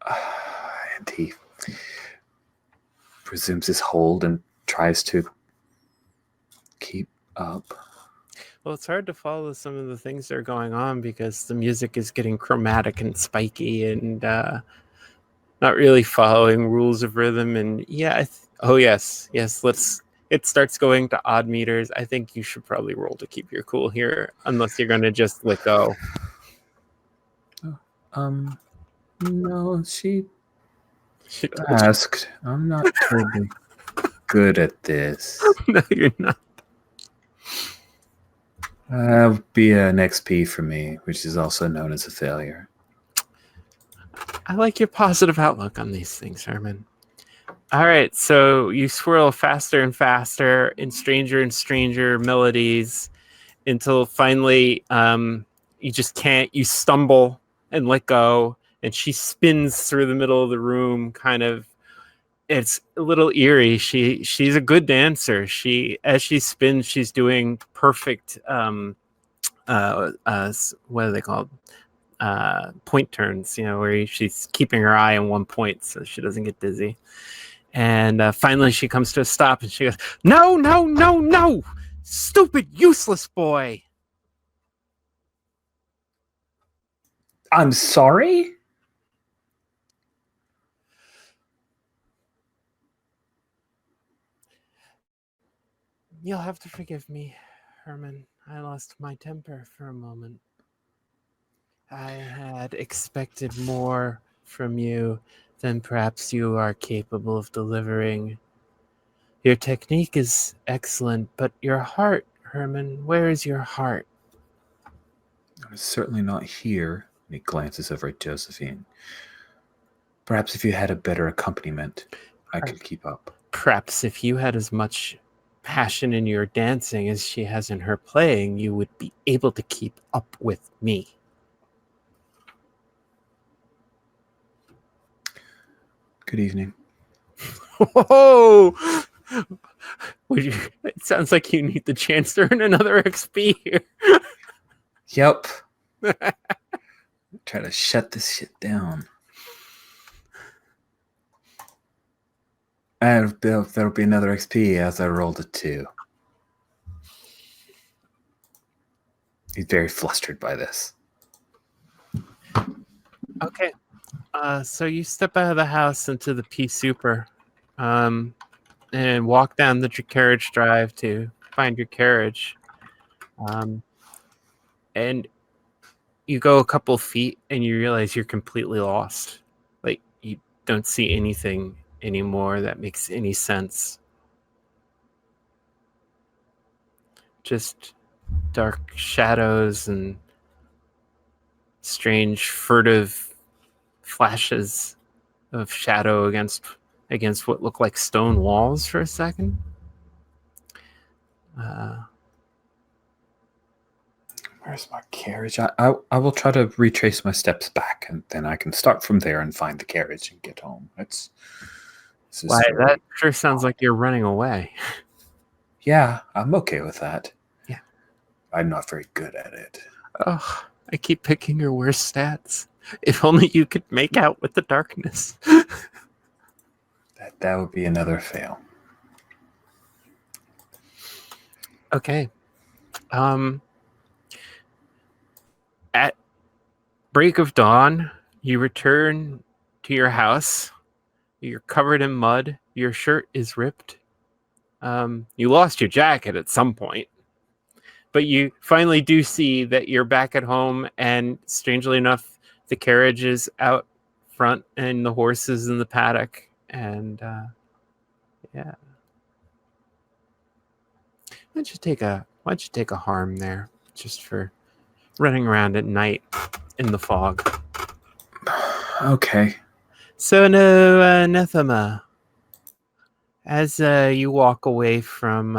And he resumes his hold and tries to keep up. Well, it's hard to follow some of the things that are going on because the music is getting chromatic and spiky and not really following rules of rhythm. And yeah, yes, it starts going to odd meters. I think you should probably roll to keep your cool here, unless you're going to just let go. No, she asked. I'm not terribly good at this. No, you're not. That'll be an XP for me, which is also known as a failure. I like your positive outlook on these things, Herman. All right, so you swirl faster and faster in stranger and stranger melodies until finally you just can't. You stumble and let go, and she spins through the middle of the room, kind of. It's a little eerie. She's a good dancer. As she spins, she's doing perfect. What are they called? Point turns. Where she's keeping her eye on one point so she doesn't get dizzy. And finally, she comes to a stop, and she goes, "No, stupid, useless boy." I'm sorry? You'll have to forgive me, Herman. I lost my temper for a moment. I had expected more from you than perhaps you are capable of delivering. Your technique is excellent, but your heart, Herman, where is your heart? It's certainly not here. And he glances over at Josephine. Perhaps if you had a better accompaniment, I could keep up. Perhaps if you had as much passion in your dancing as she has in her playing, you would be able to keep up with me. Good evening. Whoa! It sounds like you need the chance to earn another XP here. Yep. Try to shut this shit down. And there'll be another XP as I rolled a 2. He's very flustered by this. Okay. So you step out of the house into the P Super and walk down the carriage drive to find your carriage. And you go a couple feet and you realize you're completely lost. Like, you don't see anything anymore that makes any sense. Just dark shadows and strange furtive flashes of shadow against what look like stone walls for a second. Where's my carriage? I will try to retrace my steps back, and then I can start from there and find the carriage and get home. Why, that sure sounds like you're running away. Yeah, I'm okay with that. Yeah. I'm not very good at it. Oh, I keep picking your worst stats. If only you could make out with the darkness. That would be another fail. Okay. At break of dawn, you return to your house. You're covered in mud. Your shirt is ripped. You lost your jacket at some point. But you finally do see that you're back at home, and strangely enough, the carriage is out front and the horse is in the paddock. And yeah. Why don't you take a harm there, just for running around at night in the fog? Okay. So no Anathema. As you walk away from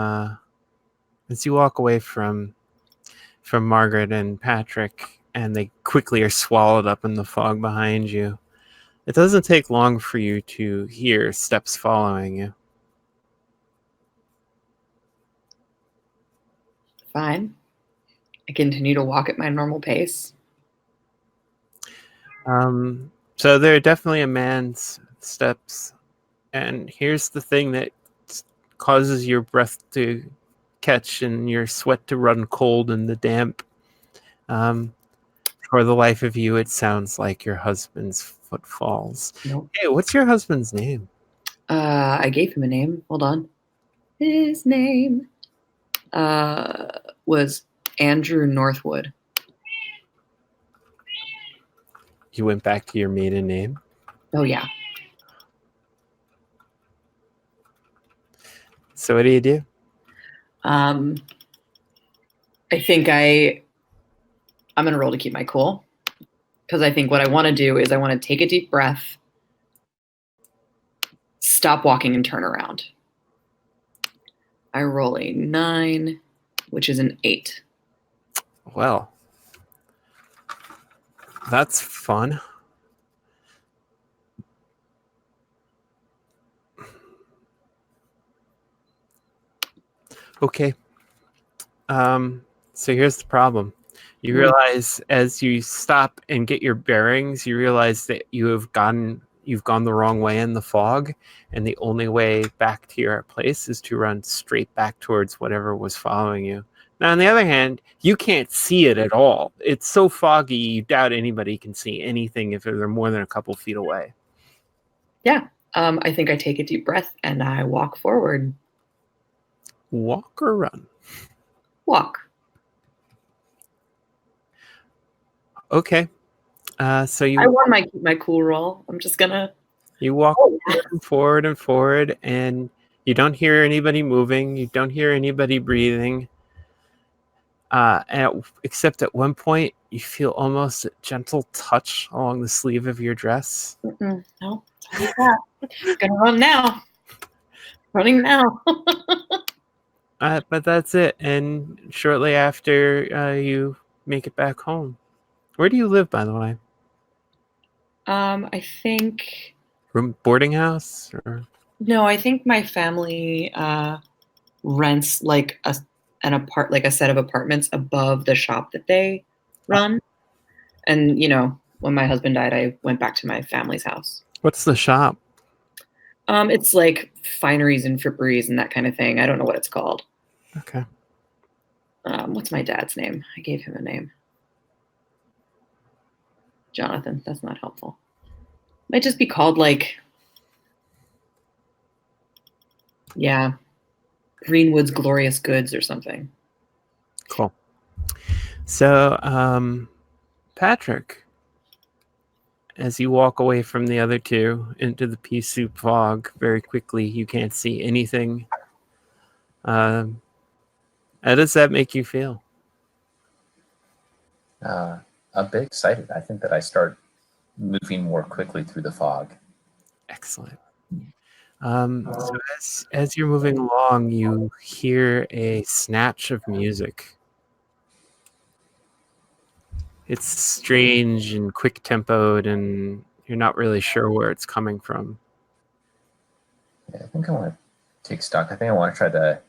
Margaret and Patrick, and they quickly are swallowed up in the fog behind you, it doesn't take long for you to hear steps following you. Fine. I continue to walk at my normal pace. So there are definitely a man's steps, and here's the thing that causes your breath to catch and your sweat to run cold in the damp. For the life of you, it sounds like your husband's footfalls. Nope. Hey, what's your husband's name? I gave him a name. Hold on. His name was Andrew Northwood. You went back to your maiden name? Oh, yeah. So what do you do? I think I'm going to roll to keep my cool, because I think what I want to do is I want to take a deep breath, stop walking, and turn around. I roll a 9, which is an 8. Well, that's fun. Okay. So here's the problem. You realize as you stop and get your bearings, you realize that you've gone the wrong way in the fog, and the only way back to your place is to run straight back towards whatever was following you. Now, on the other hand, you can't see it at all. It's so foggy, you doubt anybody can see anything if they're more than a couple feet away. Yeah. I think I take a deep breath and I walk forward. Walk or run? Walk. Okay. So you... I want my cool roll. I'm just gonna... You walk forward and forward, and You don't hear anybody moving. You don't hear anybody breathing. Except at one point, you feel almost a gentle touch along the sleeve of your dress. No, it's gonna run now. Running now. But that's it. And shortly after, you make it back home. Where do you live, by the way? I think Boarding house? Or? no. I think my family rents like a set of apartments above the shop that they run. And when my husband died, I went back to my family's house. What's the shop? It's like fineries and fripperies and that kind of thing. I don't know what it's called. Okay. What's my dad's name? I gave him a name. Jonathan. That's not helpful. Might just be called Greenwood's Glorious Goods or something. Cool. So, Patrick, as you walk away from the other two into the pea soup fog, very quickly, you can't see anything. How does that make you feel? A bit excited. I think that I start moving more quickly through the fog. Excellent. So as you're moving along, you hear a snatch of music. It's strange and quick-tempoed, and you're not really sure where it's coming from. Yeah, I think I want to take stock. I think I want to try to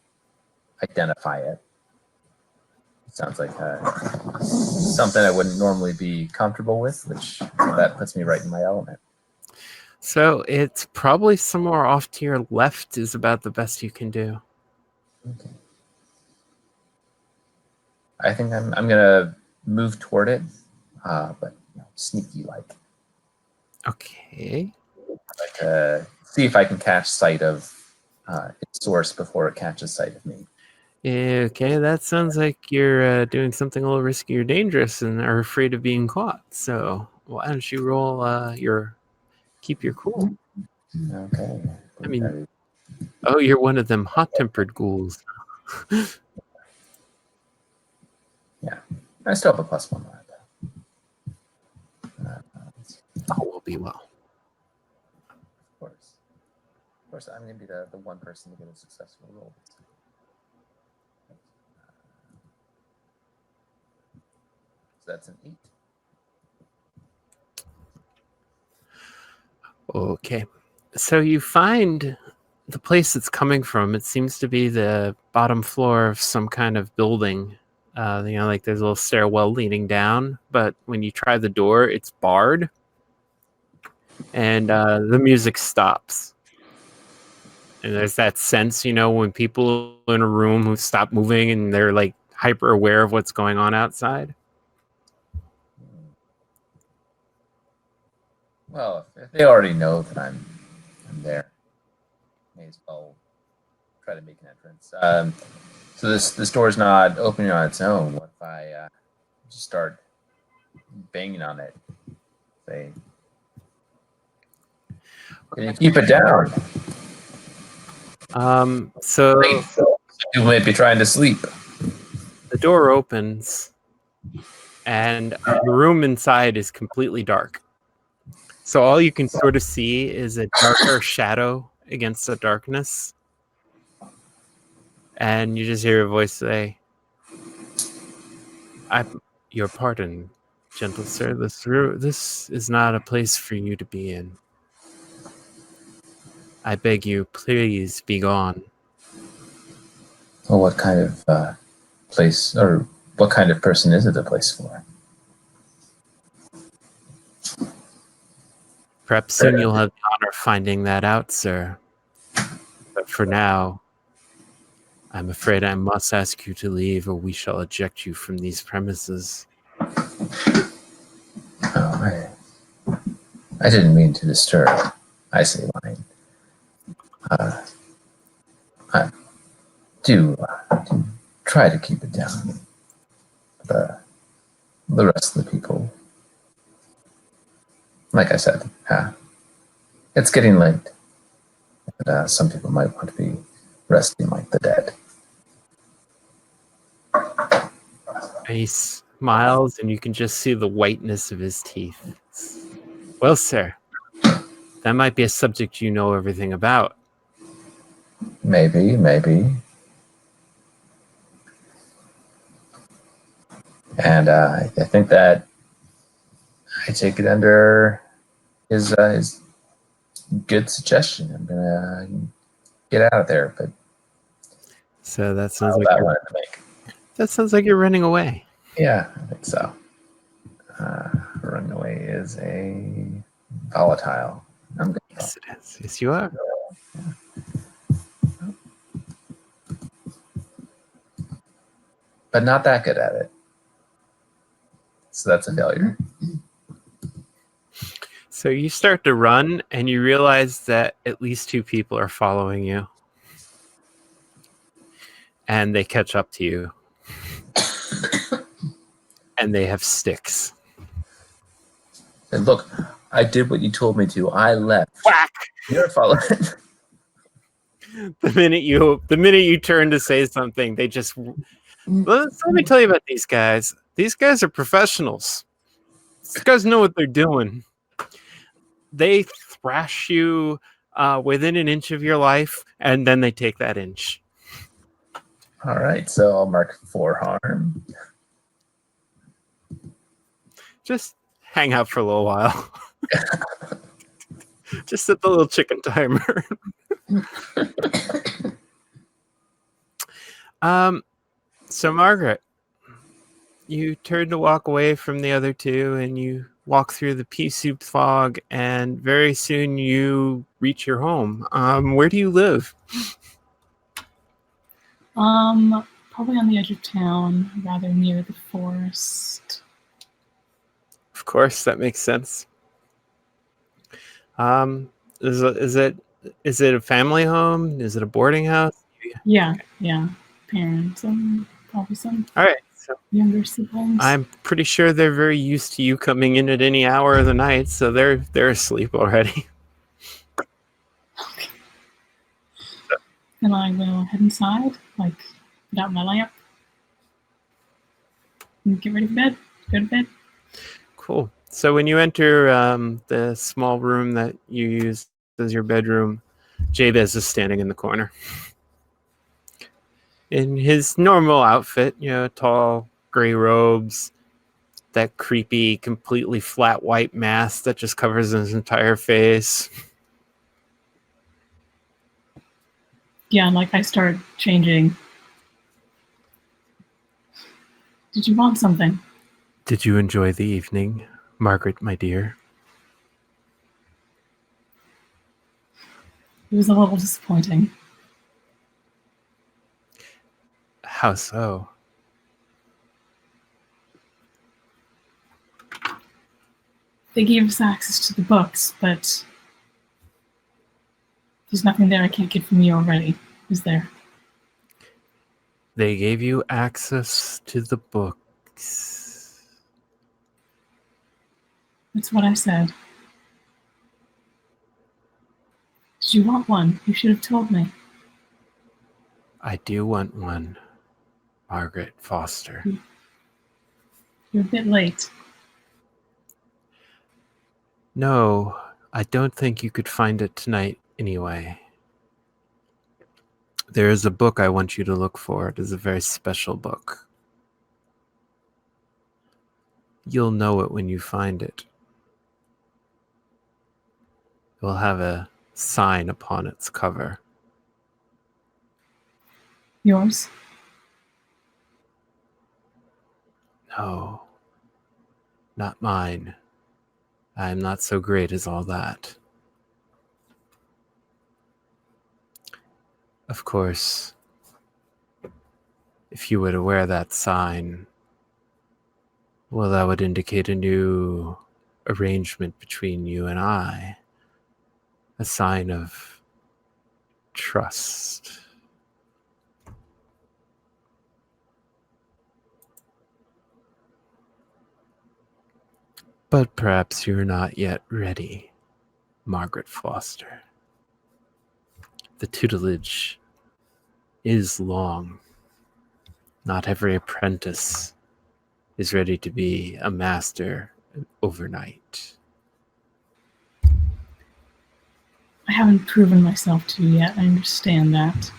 identify it. It sounds like something I wouldn't normally be comfortable with, which that puts me right in my element. So it's probably somewhere off to your left is about the best you can do. Okay. I think I'm gonna move toward it, but sneaky like. Okay. Like see if I can catch sight of its source before it catches sight of me. Okay, that sounds like you're doing something a little risky or dangerous and are afraid of being caught. So why don't you roll keep your cool? Okay. I mean, oh, you're one of them hot-tempered ghouls. Yeah, I still have a +1 on that. All will be well. Of course, I'm going to be the one person to get a successful roll. So that's an 8. Okay. So you find the place it's coming from. It seems to be the bottom floor of some kind of building. Like there's a little stairwell leading down, but when you try the door, it's barred. And the music stops. And there's that sense, when people in a room who stop moving and they're like hyper aware of what's going on outside. Well, if they already know that I'm there, may as well try to make an entrance. So this door's not opening on its own. What if I just start banging on it? Say, can you keep it down? So You might be trying to sleep. the door opens, and the room inside is completely dark. So all you can sort of see is a darker shadow against the darkness. And you just hear a voice say, your pardon, gentle sir. This is not a place for you to be in. I beg you, please be gone. Well, what kind of place, or what kind of person is it a place for? Perhaps soon you'll have the honor of finding that out, sir. But for now, I'm afraid I must ask you to leave, or we shall eject you from these premises. Oh, I didn't mean to disturb. I say mine. I do try to keep it down. The rest of the people, like I said, it's getting late. And, some people might want to be resting like the dead. And he smiles, and you can just see the whiteness of his teeth. Well, sir, that might be a subject you know everything about. Maybe. And I think that I take it under his good suggestion. I'm gonna get out of there, but So that sounds like that wanted to make. that sounds like you're running away. Yeah, I think so. Running away is a volatile. I'm good. Yes, it is. Yes, you are. But not that good at it. So that's a failure. So you start to run, and you realize that at least 2 people are following you. And they catch up to you. And they have sticks. And look, I did what you told me to. I left. Whack! You're following. The minute you turn to say something, they just... Let me tell you about these guys. These guys are professionals. These guys know what they're doing. They thrash you within an inch of your life, and then they take that inch. All right, so I'll mark 4 harm. Just hang out for a little while. Just set the little chicken timer. So Margaret, you turn to walk away from the other 2, and you walk through the pea soup fog, and very soon you reach your home. Where do you live? Probably on the edge of town, rather near the forest. Of course, that makes sense. Is it a family home? Is it a boarding house? Yeah. Parents and probably some All right. So younger siblings. I'm pretty sure they're very used to you coming in at any hour of the night, so they're asleep already. Okay. And I will head inside, put out my lamp, and get ready for bed. Go to bed. Cool. So when you enter the small room that you use as your bedroom, Jabez is standing in the corner. In his normal outfit, tall gray robes, that creepy, completely flat white mask that just covers his entire face. Yeah, I start changing. Did you want something? Did you enjoy the evening, Margaret, my dear? It was a little disappointing. How so? They gave us access to the books, but there's nothing there I can't get from you already, is there? They gave you access to the books. That's what I said. Did you want one? You should have told me. I do want one, Margaret Foster. You're a bit late. No, I don't think you could find it tonight anyway. There is a book I want you to look for. It is a very special book. You'll know it when you find it. It will have a sign upon its cover. Yours? No, not mine. I am not so great as all that. Of course, if you were to wear that sign, well, that would indicate a new arrangement between you and I. A sign of trust. But perhaps you're not yet ready, Margaret Foster. The tutelage is long. Not every apprentice is ready to be a master overnight. I haven't proven myself to you yet. I understand that.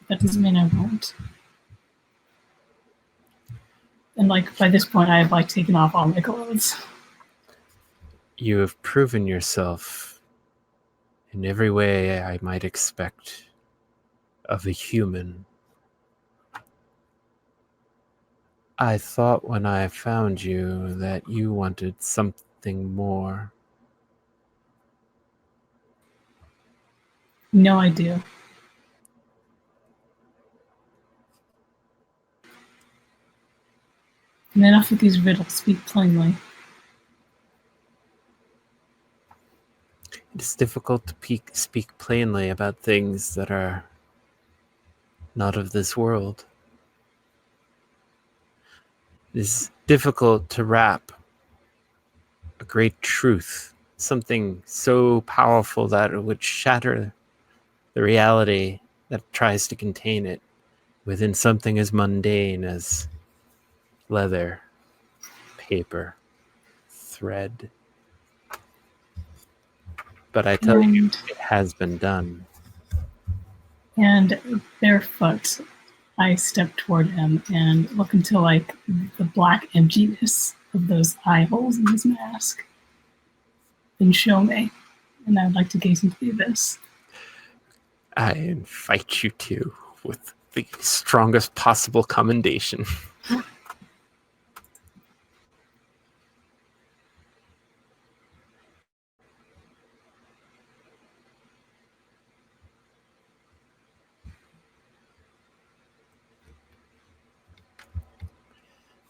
That doesn't mean I won't. And like by this point, I have like taken off all my clothes. You have proven yourself in every way I might expect of a human. I thought when I found you that you wanted something more. No, I do. And enough with these riddles. Speak plainly. It is difficult to speak plainly about things that are not of this world. It is difficult to wrap a great truth, something so powerful that it would shatter the reality that tries to contain it, within something as mundane as leather, paper, thread. But I tell you, it has been done. And barefoot, I step toward him and look into like the black emptiness of those eye holes in his mask. Then show me. And I would like to gaze into the abyss. I invite you to, with the strongest possible commendation.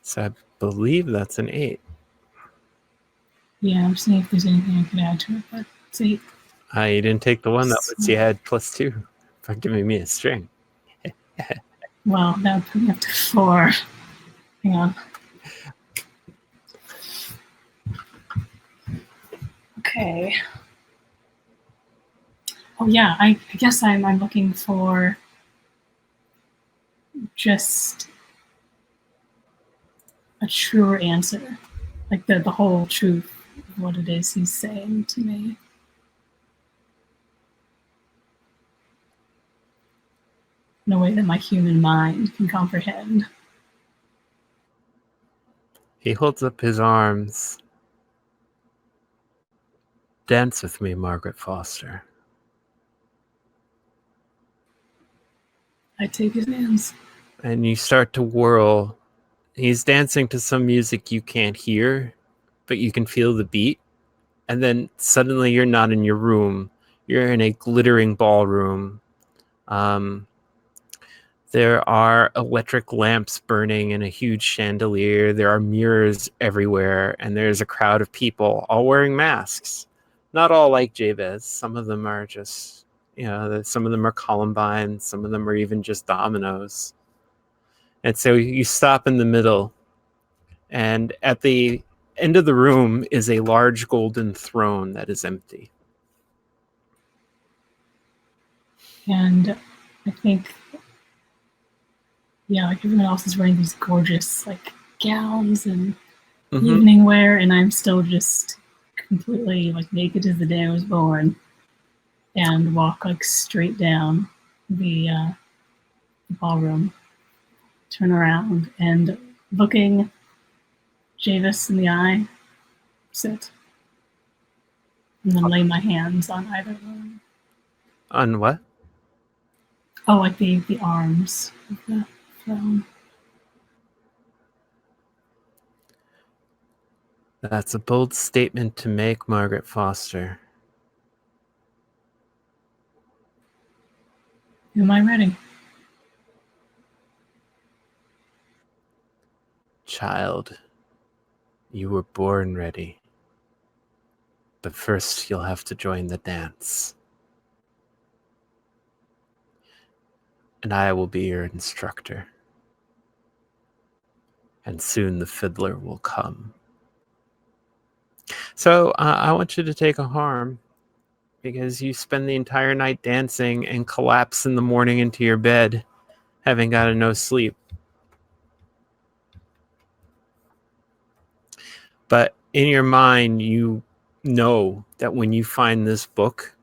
So I believe that's an 8. Yeah, I'm seeing if there's anything I could add to it, but it's 8. You didn't take the one that lets you add +2 for giving me a string. Well, that would put me up to 4. Hang on. Okay. Oh yeah, I guess I'm looking for just a truer answer, like the whole truth of what it is he's saying to me. In a way that my human mind can comprehend. He holds up his arms. Dance with me, Margaret Foster. I take his hands. And you start to whirl. He's dancing to some music you can't hear, but you can feel the beat. And then suddenly you're not in your room. You're in a glittering ballroom. There are electric lamps burning in a huge chandelier. There are mirrors everywhere, and there's a crowd of people all wearing masks. Not all like Jabez. Some of them are just, some of them are Columbine. Some of them are even just dominoes. And so you stop in the middle, and at the end of the room is a large golden throne that is empty. And I think, like everyone else is wearing these gorgeous like gowns and evening wear, and I'm still just completely like naked as the day I was born, and walk like straight down the ballroom, turn around, and looking Javis in the eye, sit, and then lay my hands on either one. On what? Oh, like the arms of the throne. That's a bold statement to make, Margaret Foster. Am I ready? Child, you were born ready. But first you'll have to join the dance. And I will be your instructor. And soon the fiddler will come. So I want you to take a harm. because you spend the entire night dancing and collapse in the morning into your bed, having gotten no sleep. But in your mind, you know that when you find this book,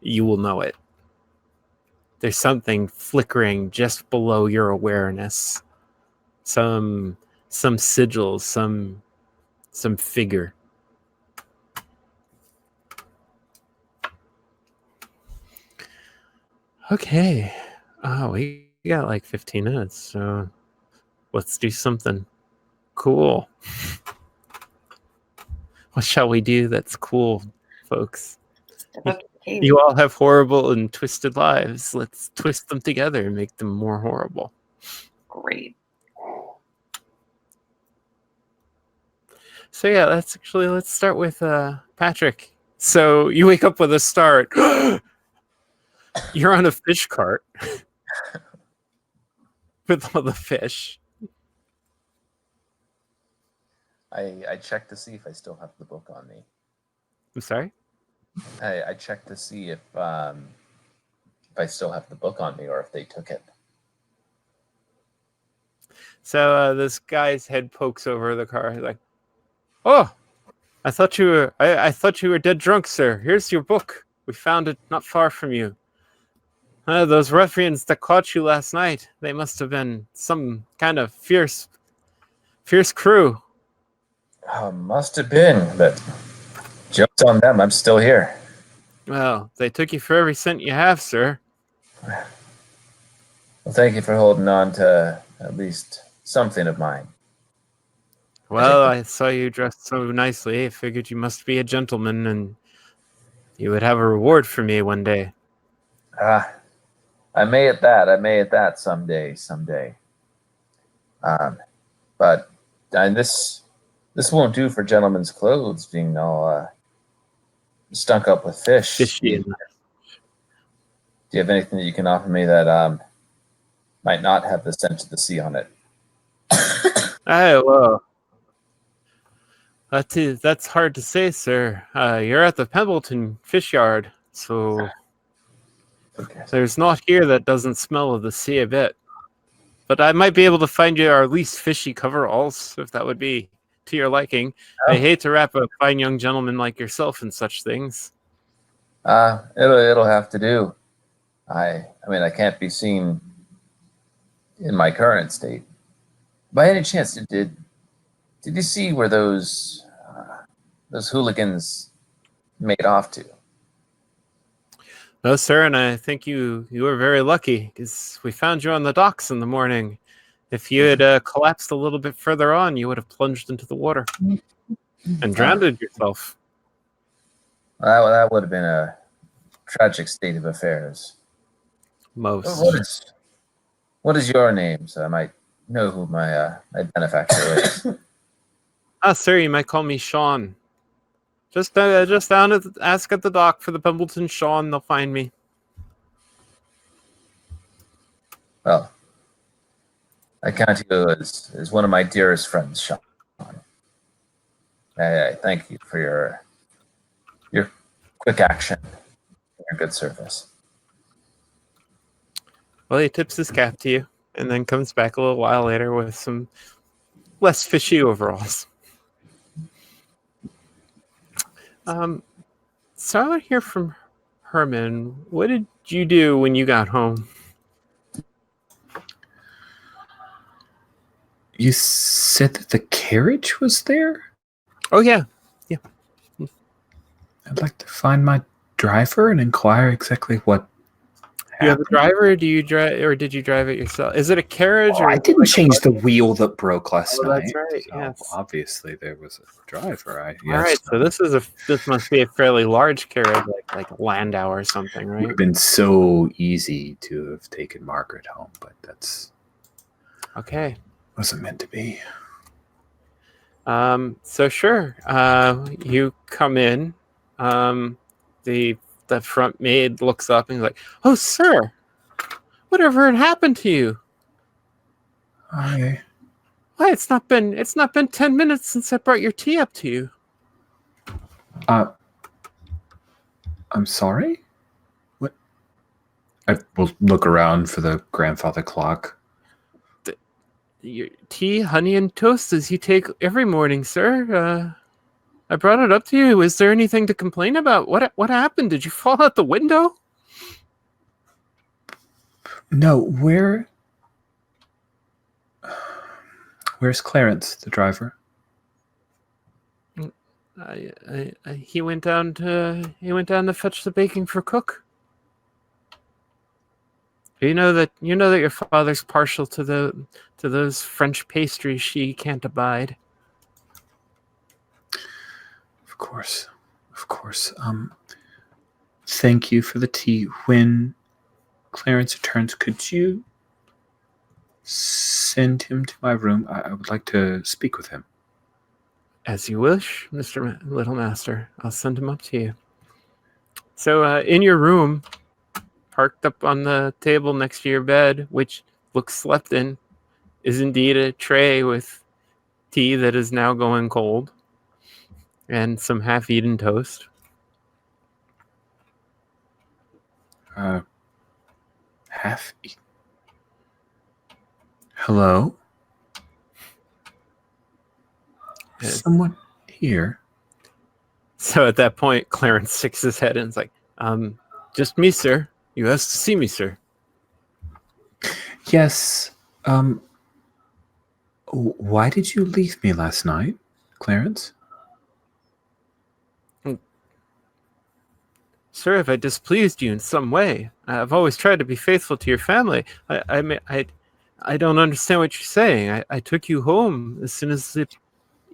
you will know it. There's something flickering just below your awareness. Some sigil, some figure. Okay. Oh, we got like 15 minutes, so let's do something cool. What shall we do that's cool, folks? Step up to the cave. You all have horrible and twisted lives. Let's twist them together and make them more horrible. Great. So yeah, let's start with Patrick. So you wake up with a start. You're on a fish cart with all the fish. I checked to see if I still have the book on me. I'm sorry? I checked to see if I still have the book on me or if they took it. So this guy's head pokes over the car. He's like, "Oh, I thought you were I thought you were dead drunk, sir. Here's your book. We found it not far from you. Those ruffians that caught you last night, they must have been some kind of fierce crew." Must have been, but joke's on them. I'm still here. Well, they took you for every cent you have, sir. Well, thank you for holding on to at least something of mine. Well, I saw you dressed so nicely. I figured you must be a gentleman and you would have a reward for me one day. I may at that someday. But this won't do for gentlemen's clothes, being all stunk up with fish. Fishy. Do you have anything that you can offer me that might not have the scent of the sea on it? Oh, well. That's hard to say, sir. You're at the Pembleton fish yard, so Okay. there's naught here that doesn't smell of the sea a bit. But I might be able to find you our least fishy coveralls, if that would be to your liking. Oh. I hate to wrap a fine young gentleman like yourself in such things. It'll have to do. I mean, I can't be seen in my current state. By any chance, did you see where those hooligans made off to? No, sir, and I think you were very lucky because we found you on the docks in the morning. If you had collapsed a little bit further on, you would have plunged into the water and drowned yourself. Well, that would have been a tragic state of affairs. Most. What is your name, so I might know who my benefactor is? Sir, you might call me Sean. Just down ask at the dock for the Pembleton Sean. They'll find me. Well, I count you as one of my dearest friends, Sean. I thank you for your quick action, your good service. Well, he tips his cap to you and then comes back a little while later with some less fishy overalls. So I want to hear from Herman. What did you do when you got home? You said that the carriage was there? Oh, yeah. I'd like to find my driver and inquire exactly what You have a driver, or do you drive, or did you drive it yourself? Is it a carriage? Or I didn't change the wheel that broke last night. That's right. So Yes. obviously there was a driver. All right. So this must be a fairly large carriage, like a Landau or something, It would right? have been so easy to have taken Margaret home, but that's Okay. wasn't meant to be. So sure. You come in. The front maid looks up and is like, "Oh, sir, whatever had happened to you? Hi. Why, it's not been 10 minutes since I brought your tea up to you." I'm sorry? What? I will look around for the grandfather clock. Your tea, honey, and toast as you take every morning, sir. I brought it up to you. Is there anything to complain about? What happened? Did you fall out the window? No, where's Clarence, the driver? He went down to fetch the baking for cook. You know that your father's partial to those French pastries she can't abide. Of course. Thank you for the tea. When Clarence returns, could you send him to my room? I would like to speak with him. As you wish, Mr. Little Master. I'll send him up to you. So, in your room, parked up on the table next to your bed, which looks slept in, is indeed a tray with tea that is now going cold and some half-eaten toast. Half eaten. Hello? Someone here? So at that point, Clarence sticks his head in and is like, just me, sir. You asked to see me, sir. Yes. Why did you leave me last night, Clarence? Sir, if I displeased you in some way, I've always tried to be faithful to your family. I don't understand what you're saying. I took you home as soon as the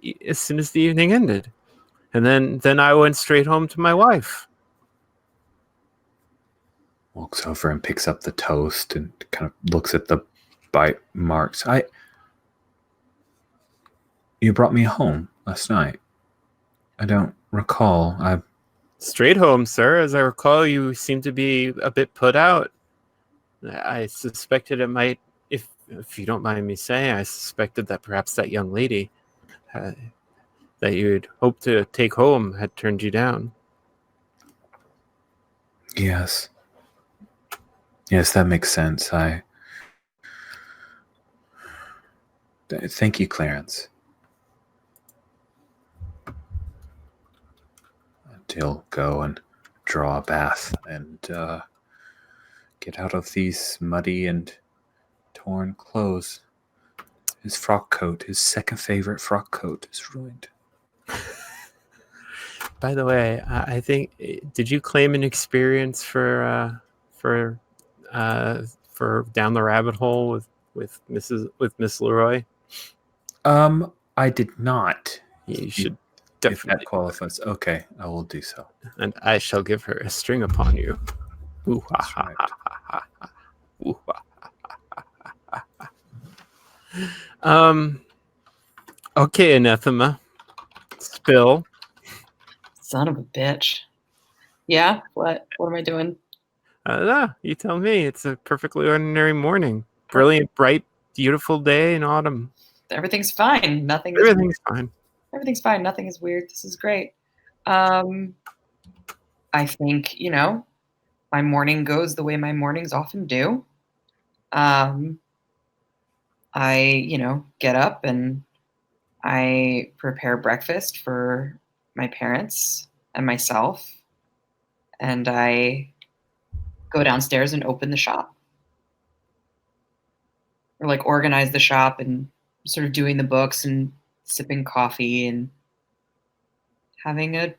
evening ended, and then I went straight home to my wife. Walks over and picks up the toast and kind of looks at the bite marks. You brought me home last night. I don't recall. Straight home, sir. As I recall, you seem to be a bit put out. I suspected it might, if you don't mind me saying, I suspected that perhaps that young lady that you'd hoped to take home had turned you down. Yes, that makes sense. Thank you, Clarence. He'll go and draw a bath and get out of these muddy and torn clothes. His frock coat, his second favorite frock coat, is ruined. By the way, I think, did you claim an experience for down the rabbit hole with Miss Leroy? I did not. You should If definitely. that qualifies, okay, I will do so. And I shall give her a string upon you. Ooh, That's right. Ooh, okay, Anathema. Spill. Son of a bitch. Yeah? What am I doing? You tell me. It's a perfectly ordinary morning. Brilliant, bright, beautiful day in autumn. Everything's fine. Everything's fine. Everything's fine. Nothing is weird. This is great. I think, my morning goes the way my mornings often do. I, get up and I prepare breakfast for my parents and myself. And I go downstairs and open the shop. Or like organize the shop and sort of doing the books and sipping coffee and having a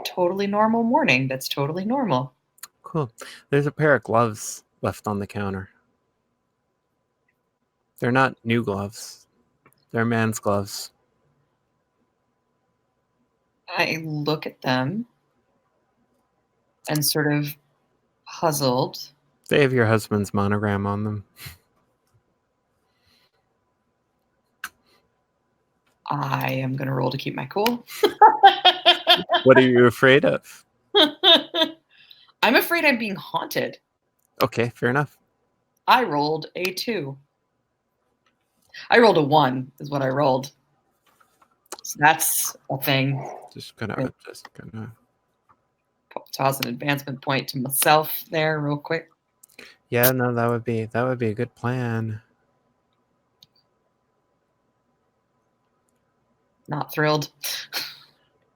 totally normal morning that's totally normal. Cool. There's a pair of gloves left on the counter. They're not new gloves. They're man's gloves. I look at them and sort of puzzled. They have your husband's monogram on them. I am going to roll to keep my cool. What are you afraid of? I'm afraid I'm being haunted. Okay, fair enough. I rolled a 2. I rolled a 1 is what I rolled. So that's a thing. Just gonna toss an advancement point to myself there real quick. Yeah, no, that would be a good plan. Not thrilled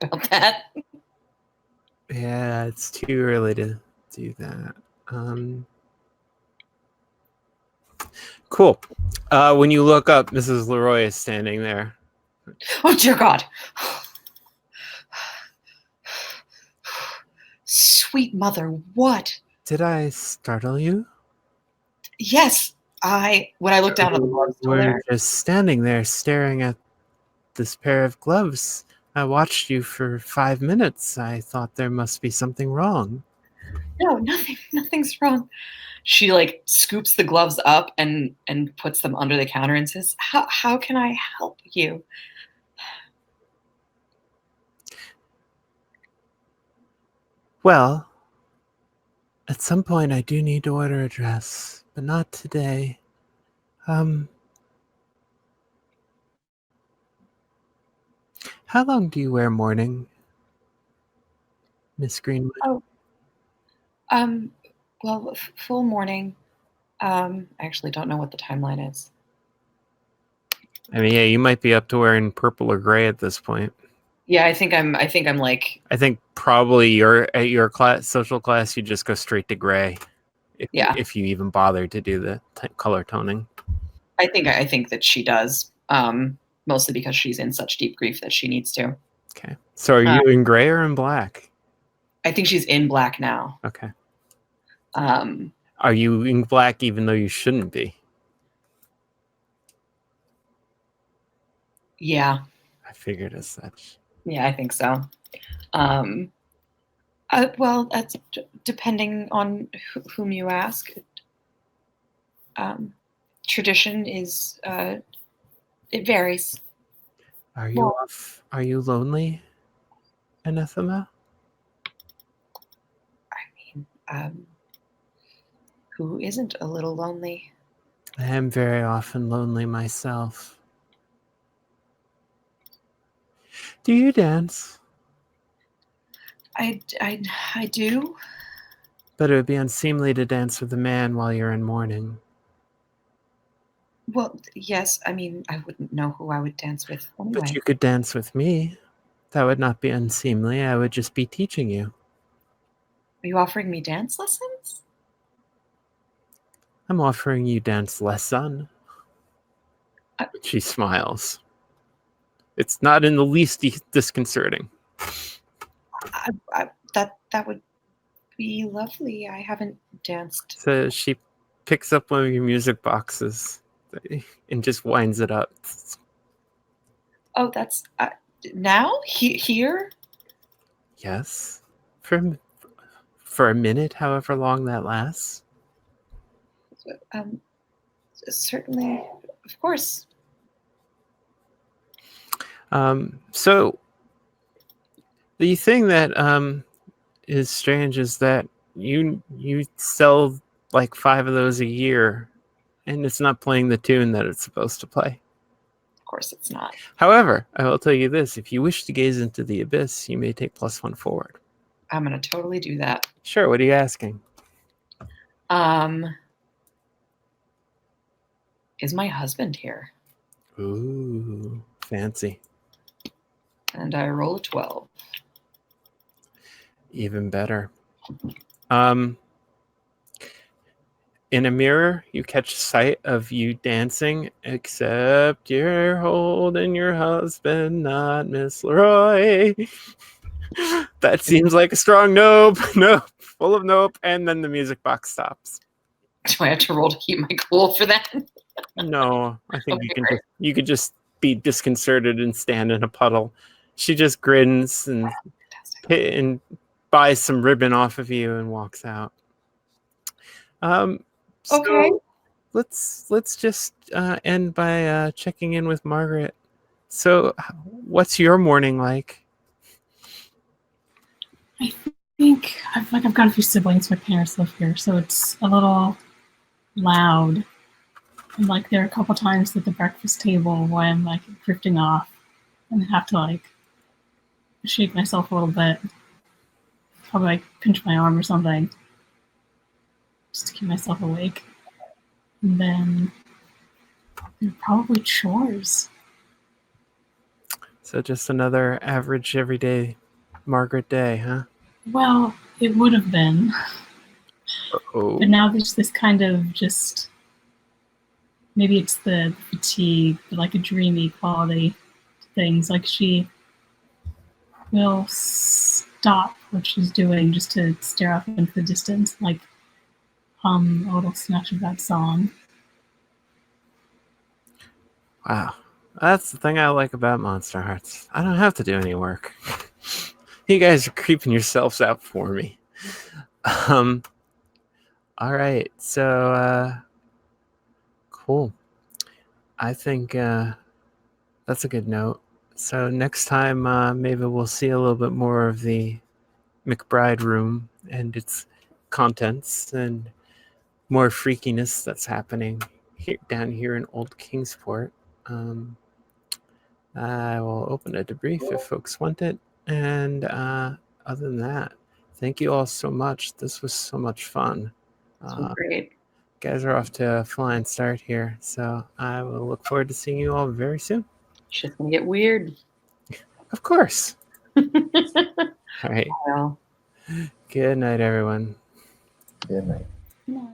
about that. Yeah, it's too early to do that. Cool. When you look up, Mrs. Leroy is standing there. Oh, dear God. Sweet mother, what? Did I startle you? Yes, when I looked down at the gloves still We're there. just standing there staring at this pair of gloves. I watched you for 5 minutes. I thought there must be something wrong. No, nothing's wrong. She like scoops the gloves up and puts them under the counter and says, how can I help you? Well, at some point I do need to order a dress, but not today. How long do you wear mourning, Miss Greenwood? Oh, well, full morning. I actually don't know what the timeline is. I mean, yeah, you might be up to wearing purple or gray at this point. Yeah, I think I'm like. I think probably at your social class, you just go straight to gray. If you even bother to do the color toning. I think that she does, mostly because she's in such deep grief that she needs to. Okay. So are you in gray or in black? I think she's in black now. Okay. Are you in black even though you shouldn't be? Yeah. I figured as such. Yeah, I think so. Well, that's depending on whom you ask. Tradition is it varies. Are you lonely, Anathema? I mean, who isn't a little lonely? I am very often lonely myself. Do you dance? I do. But it would be unseemly to dance with a man while you're in mourning. Well, yes. I mean, I wouldn't know who I would dance with anyway. But you could dance with me. That would not be unseemly. I would just be teaching you. Are you offering me dance lessons? I'm offering you dance lesson. She smiles. It's not in the least disconcerting. That would be lovely. I haven't danced. So she picks up one of your music boxes and just winds it up. Oh, that's now here? Yes, for a minute, however long that lasts. Certainly, of course. So the thing that is strange is that you sell like 5 of those a year, and it's not playing the tune that it's supposed to play. Of course it's not. However, I will tell you this: if you wish to gaze into the abyss, you may take +1 forward. I'm going to totally do that. Sure. What are you asking? Is my husband here? Ooh, fancy. And I roll a 12. Even better. In a mirror, you catch sight of you dancing, except you're holding your husband, not Miss Leroy. That seems like a strong nope. Nope. Full of nope. And then the music box stops. Do I have to roll to keep my cool for that? No, I think you could just be disconcerted and stand in a puddle. She just grins and buys some ribbon off of you and walks out. So okay. Let's just end by checking in with Margaret. So, what's your morning like? I think I've got a few siblings. My parents live here, so it's a little loud. And like there are a couple times at the breakfast table when I'm like drifting off and have to like shake myself a little bit. probably like pinch my arm or something, just to keep myself awake. And then probably chores. So just another average everyday Margaret day, huh? Well, it would have been, Oh. but now there's this kind of just, maybe it's the fatigue, but like a dreamy quality to things. Like she will stop what she's doing just to stare off into the distance, like hum a little snatch of that song. Wow. That's the thing I like about Monsterhearts. I don't have to do any work. You guys are creeping yourselves out for me. All right. So, cool. I think that's a good note. So next time, maybe we'll see a little bit more of the McBride room and its contents and more freakiness that's happening down here in Old Kingsport. I will open a debrief if folks want it. And other than that, thank you all so much. This was so much fun. Great. Guys are off to a flying start here. So I will look forward to seeing you all very soon. Shit's gonna get weird. Of course. All right. Well. Good night, everyone. Good night. No.